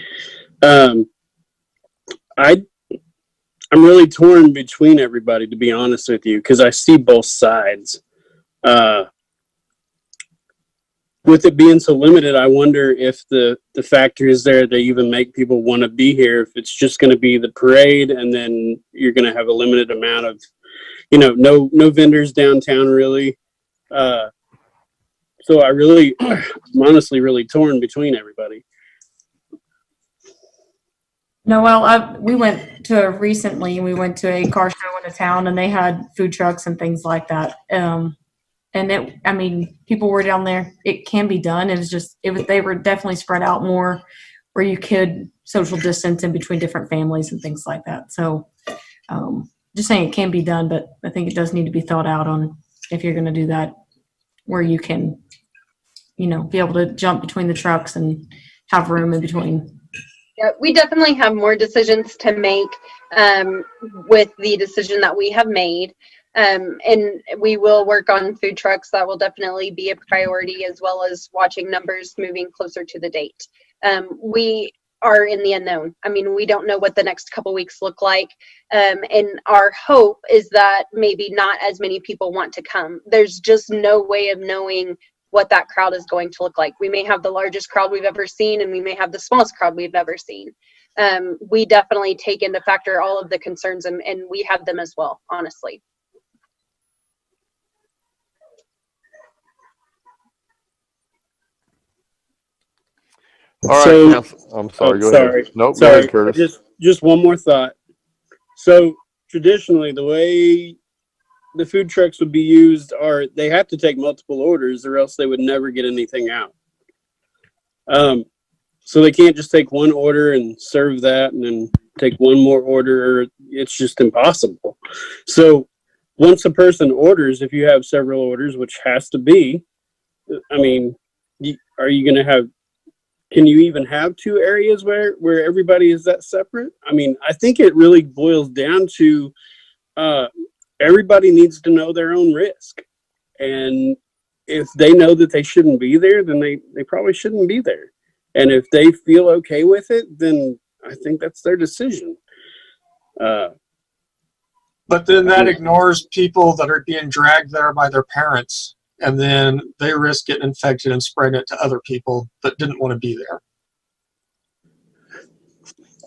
[SPEAKER 17] I'm really torn between everybody, to be honest with you, because I see both sides. With it being so limited, I wonder if the factor is there to even make people want to be here. If it's just going to be the parade, and then you're going to have a limited amount of, no vendors downtown really. So I'm honestly really torn between everybody.
[SPEAKER 13] Noel, we went to a car show in a town, and they had food trucks and things like that. And people were down there. It can be done. They were definitely spread out more, where you could social distance in between different families and things like that. So, just saying it can be done, but I think it does need to be thought out on if you're going to do that, where you can, be able to jump between the trucks and have room in between.
[SPEAKER 16] Yeah, we definitely have more decisions to make with the decision that we have made. And we will work on food trucks. That will definitely be a priority, as well as watching numbers moving closer to the date. We are in the unknown. I mean, we don't know what the next couple weeks look like. And our hope is that maybe not as many people want to come. There's just no way of knowing what that crowd is going to look like. We may have the largest crowd we've ever seen, and we may have the smallest crowd we've ever seen. We definitely take into factor all of the concerns, and we have them as well, honestly.
[SPEAKER 1] All right,
[SPEAKER 17] So,
[SPEAKER 1] counsel. I'm sorry. Go
[SPEAKER 17] sorry.
[SPEAKER 1] ahead. Nope.
[SPEAKER 17] Sorry.
[SPEAKER 1] Go ahead, Curtis.
[SPEAKER 17] Just one more thought. So traditionally, the way the food trucks would be used are they have to take multiple orders, or else they would never get anything out. So they can't just take one order and serve that, and then take one more order. It's just impossible. So once a person orders, if you have several orders, which has to be, I mean, are you going to have? Can you even have two areas where everybody is that separate? I mean, I think it really boils down to everybody needs to know their own risk. And if they know that they shouldn't be there, then they probably shouldn't be there. And if they feel okay with it, then I think that's their decision.
[SPEAKER 3] But then that ignores people that are being dragged there by their parents, and then they risk getting infected and spreading it to other people that didn't want to be there.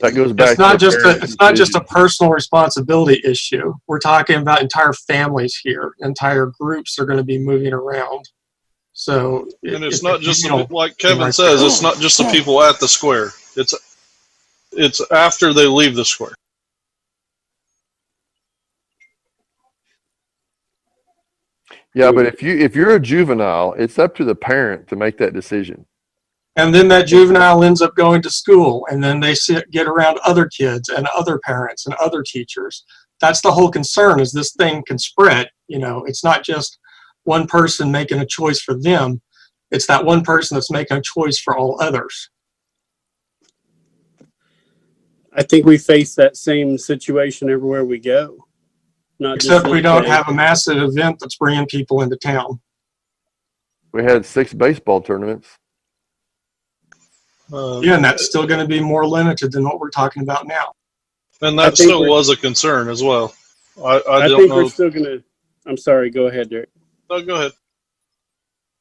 [SPEAKER 1] That goes back.
[SPEAKER 3] It's not just a personal responsibility issue. We're talking about entire families here. Entire groups are going to be moving around. So,
[SPEAKER 7] and it's not just like Kevin says. It's not just the people at the square. It's after they leave the square.
[SPEAKER 1] Yeah, but if you're a juvenile, it's up to the parent to make that decision.
[SPEAKER 3] And then that juvenile ends up going to school, and then they get around other kids and other parents and other teachers. That's the whole concern, is this thing can spread. You know, it's not just one person making a choice for them. It's that one person that's making a choice for all others.
[SPEAKER 17] I think we face that same situation everywhere we go.
[SPEAKER 3] Except we don't have a massive event that's bringing people into town.
[SPEAKER 1] We had 6 baseball tournaments.
[SPEAKER 3] Yeah, and that's still going to be more limited than what we're talking about now.
[SPEAKER 7] And that still was a concern as well. I don't
[SPEAKER 17] think
[SPEAKER 7] know.
[SPEAKER 17] we're still going to. I'm sorry. Go ahead, Derek.
[SPEAKER 7] No, go ahead.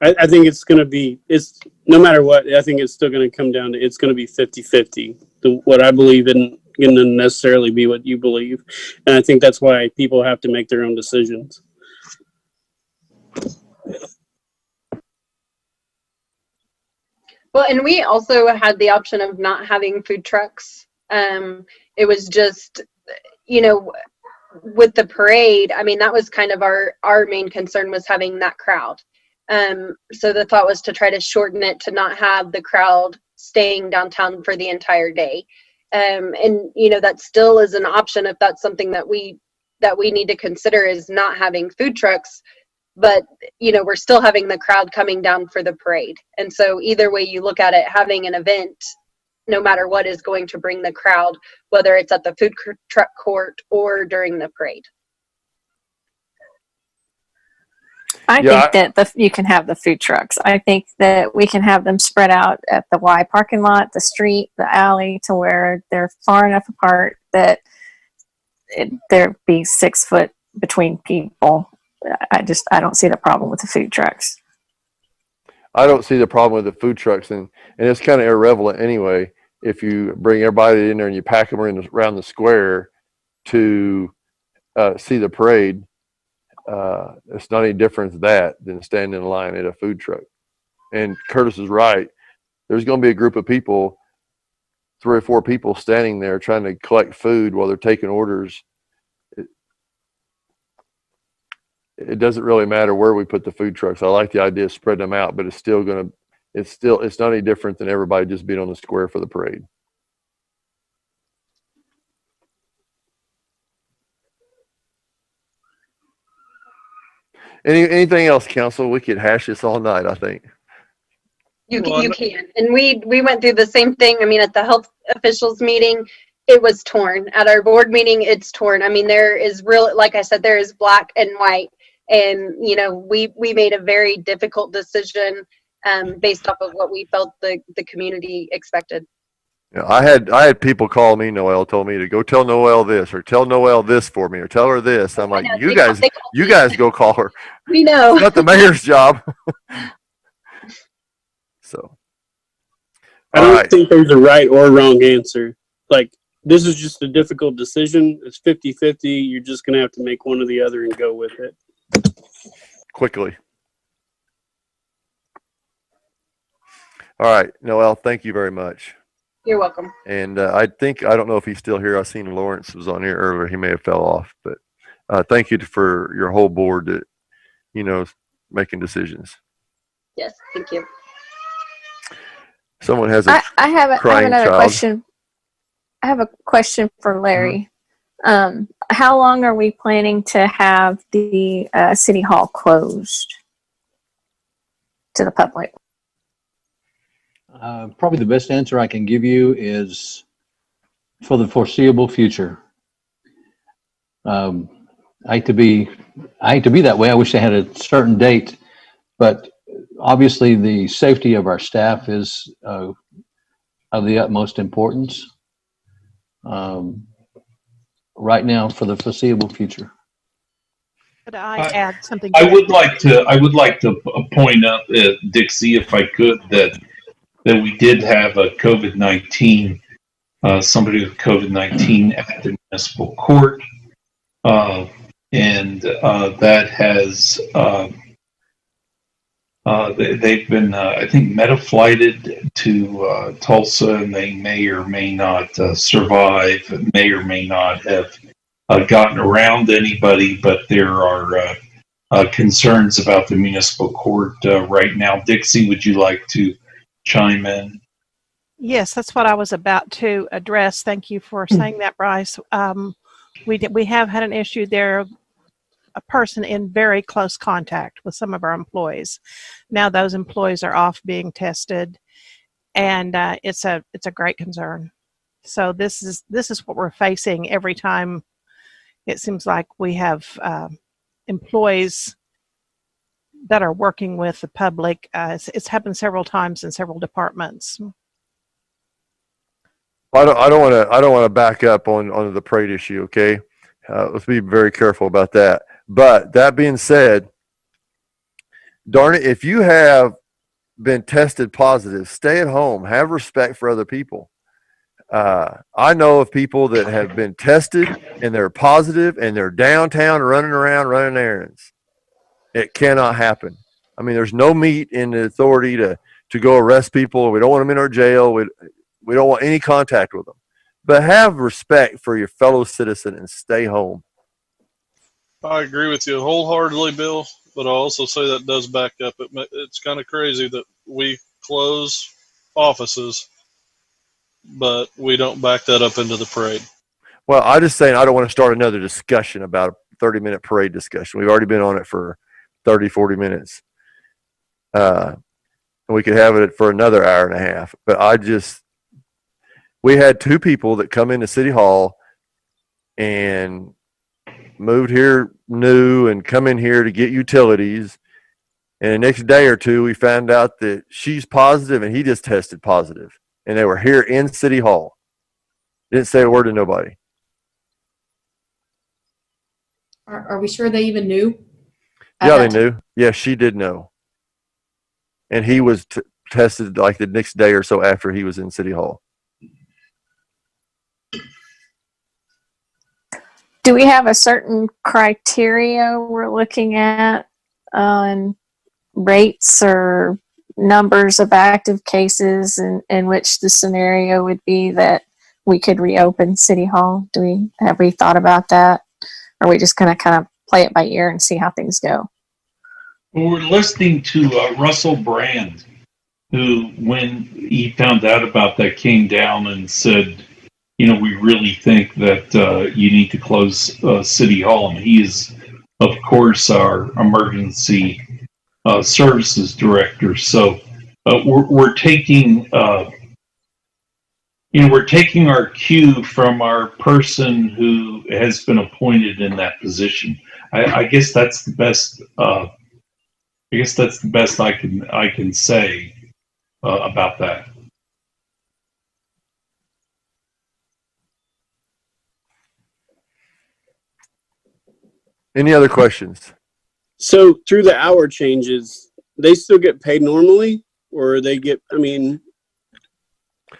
[SPEAKER 17] I think it's going to be. It's no matter what. I think it's still going to come down to. It's going to be 50-50. What I believe in going to necessarily be what you believe, and I think that's why people have to make their own decisions.
[SPEAKER 16] Well, and we also had the option of not having food trucks. It was just, you know, with the parade, I mean, that was kind of our main concern, was having that crowd. So the thought was to try to shorten it to not have the crowd staying downtown for the entire day. And, you know, that still is an option if that's something that we need to consider, is not having food trucks. But, you know, we're still having the crowd coming down for the parade. And so either way you look at it, having an event, no matter what, is going to bring the crowd, whether it's at the food truck court or during the parade.
[SPEAKER 15] I think that you can have the food trucks. I think that we can have them spread out at the Y parking lot, the street, the alley, to where they're far enough apart that there be 6 foot between people. I don't see the problem with the food trucks.
[SPEAKER 1] I don't see the problem with the food trucks, and it's kind of irrelevant anyway. If you bring everybody in there and you pack them around the square to see the parade, it's not any different than standing in line at a food truck. And Curtis is right. There's going to be a group of people, 3 or 4 people standing there trying to collect food while they're taking orders. It doesn't really matter where we put the food trucks. I like the idea of spreading them out, but it's not any different than everybody just being on the square for the parade. Anything else, council? We could hash this all night, I think.
[SPEAKER 16] You can. And we went through the same thing. I mean, at the health officials meeting, it was torn. At our board meeting, it's torn. I mean, there is real, like I said, there is black and white. And, you know, we made a very difficult decision based off of what we felt the community expected.
[SPEAKER 1] You know, I had people call me. Noel told me to go tell Noel this, or tell Noel this for me, or tell her this. I'm like, you guys go call her.
[SPEAKER 16] We know.
[SPEAKER 1] It's not the mayor's job. So.
[SPEAKER 17] I don't think there's a right or wrong answer. Like, this is just a difficult decision. It's 50-50. You're just going to have to make one or the other and go with it.
[SPEAKER 1] Quickly. All right, Noel, thank you very much.
[SPEAKER 16] You're welcome.
[SPEAKER 1] And I don't know if he's still here. I seen Lawrence was on here earlier. He may have fell off, but thank you for your whole board that, you know, making decisions.
[SPEAKER 16] Yes, thank you.
[SPEAKER 1] Someone has
[SPEAKER 15] I have another
[SPEAKER 1] child.
[SPEAKER 15] question. I have a question for Larry. How long are we planning to have the city hall closed to the public?
[SPEAKER 10] Probably the best answer I can give you is for the foreseeable future. I hate to be that way. I wish I had a certain date, but obviously the safety of our staff is of the utmost importance. Right now, for the foreseeable future.
[SPEAKER 2] Could I add something?
[SPEAKER 18] I would like to point out, Dixie, if I could, that we did have a COVID-19, somebody with COVID-19 at the municipal court, and that has they've been I think meta-flighted to Tulsa, and they may or may not survive, may or may not have gotten around anybody, but there are concerns about the municipal court right now. Dixie, would you like to chime in?
[SPEAKER 2] Yes, that's what I was about to address. Thank you for saying that, Bryce. We have had an issue there, a person in very close contact with some of our employees. Now those employees are off being tested, and it's a great concern. So this is what we're facing every time. It seems like we have employees that are working with the public. It's happened several times in several departments.
[SPEAKER 1] I don't want to back up on the parade issue. Okay, let's be very careful about that. But that being said, darn it, if you have been tested positive, stay at home. Have respect for other people. I know of people that have been tested and they're positive and they're downtown running around running errands. It cannot happen. I mean, there's no meat in the authority to go arrest people. We don't want them in our jail. We don't want any contact with them. But have respect for your fellow citizen and stay home.
[SPEAKER 7] I agree with you wholeheartedly, Bill, but I also say that does back up. It's kind of crazy that we close offices, but we don't back that up into the parade.
[SPEAKER 1] Well, I'm just saying I don't want to start another discussion about a 30-minute parade discussion. We've already been on it for 30, 40 minutes. And we could have it for another hour and a half. But we had two people that come into City Hall and moved here new and come in here to get utilities. And the next day or two, we found out that she's positive and he just tested positive. And they were here in City Hall. Didn't say a word to nobody.
[SPEAKER 13] Are we sure they even knew?
[SPEAKER 1] Yeah, they knew. Yeah, she did know. And he was tested like the next day or so after he was in City Hall.
[SPEAKER 15] Do we have a certain criteria we're looking at on rates or numbers of active cases in which the scenario would be that we could reopen City Hall? Have we thought about that? Or are we just going to kind of play it by ear and see how things go?
[SPEAKER 18] Well, we're listening to Russell Brand, who, when he found out about that, came down and said, we really think that you need to close City Hall. And he is, of course, our emergency services director. So we're taking we're taking our cue from our person who has been appointed in that position. I guess that's the best. I guess that's the best I can say about that.
[SPEAKER 1] Any other questions?
[SPEAKER 17] So through the hour changes, they still get paid normally, or they get? I mean,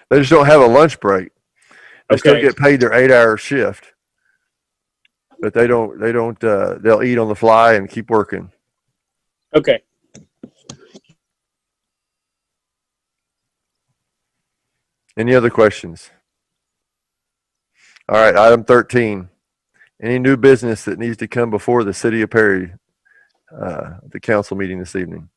[SPEAKER 1] They just don't have a lunch break. They still
[SPEAKER 17] Okay.
[SPEAKER 1] get paid their 8-hour shift, but they don't. They'll eat on the fly and keep working.
[SPEAKER 17] okay.
[SPEAKER 1] Any other questions? All right, item 13. Any new business that needs to come before the City of Perry, the council meeting this evening?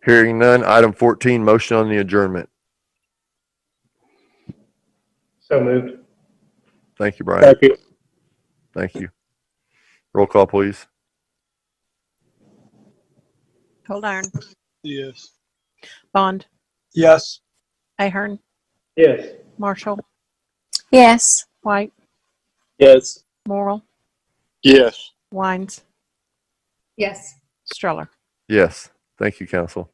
[SPEAKER 1] Hearing none, item 14, motion on the adjournment.
[SPEAKER 14] So moved.
[SPEAKER 1] Thank you, Brian.
[SPEAKER 17] Thank you.
[SPEAKER 1] Thank you. Roll call, please.
[SPEAKER 2] Coldarn,
[SPEAKER 7] Yes.
[SPEAKER 2] Bond,
[SPEAKER 3] Yes.
[SPEAKER 2] Ahern,
[SPEAKER 14] Yes.
[SPEAKER 2] Marshall,
[SPEAKER 15] Yes.
[SPEAKER 2] White,
[SPEAKER 17] Yes.
[SPEAKER 2] Morrill,
[SPEAKER 5] Yes.
[SPEAKER 2] Wines,
[SPEAKER 12] Yes.
[SPEAKER 2] Streller.
[SPEAKER 1] Yes. Thank you, council.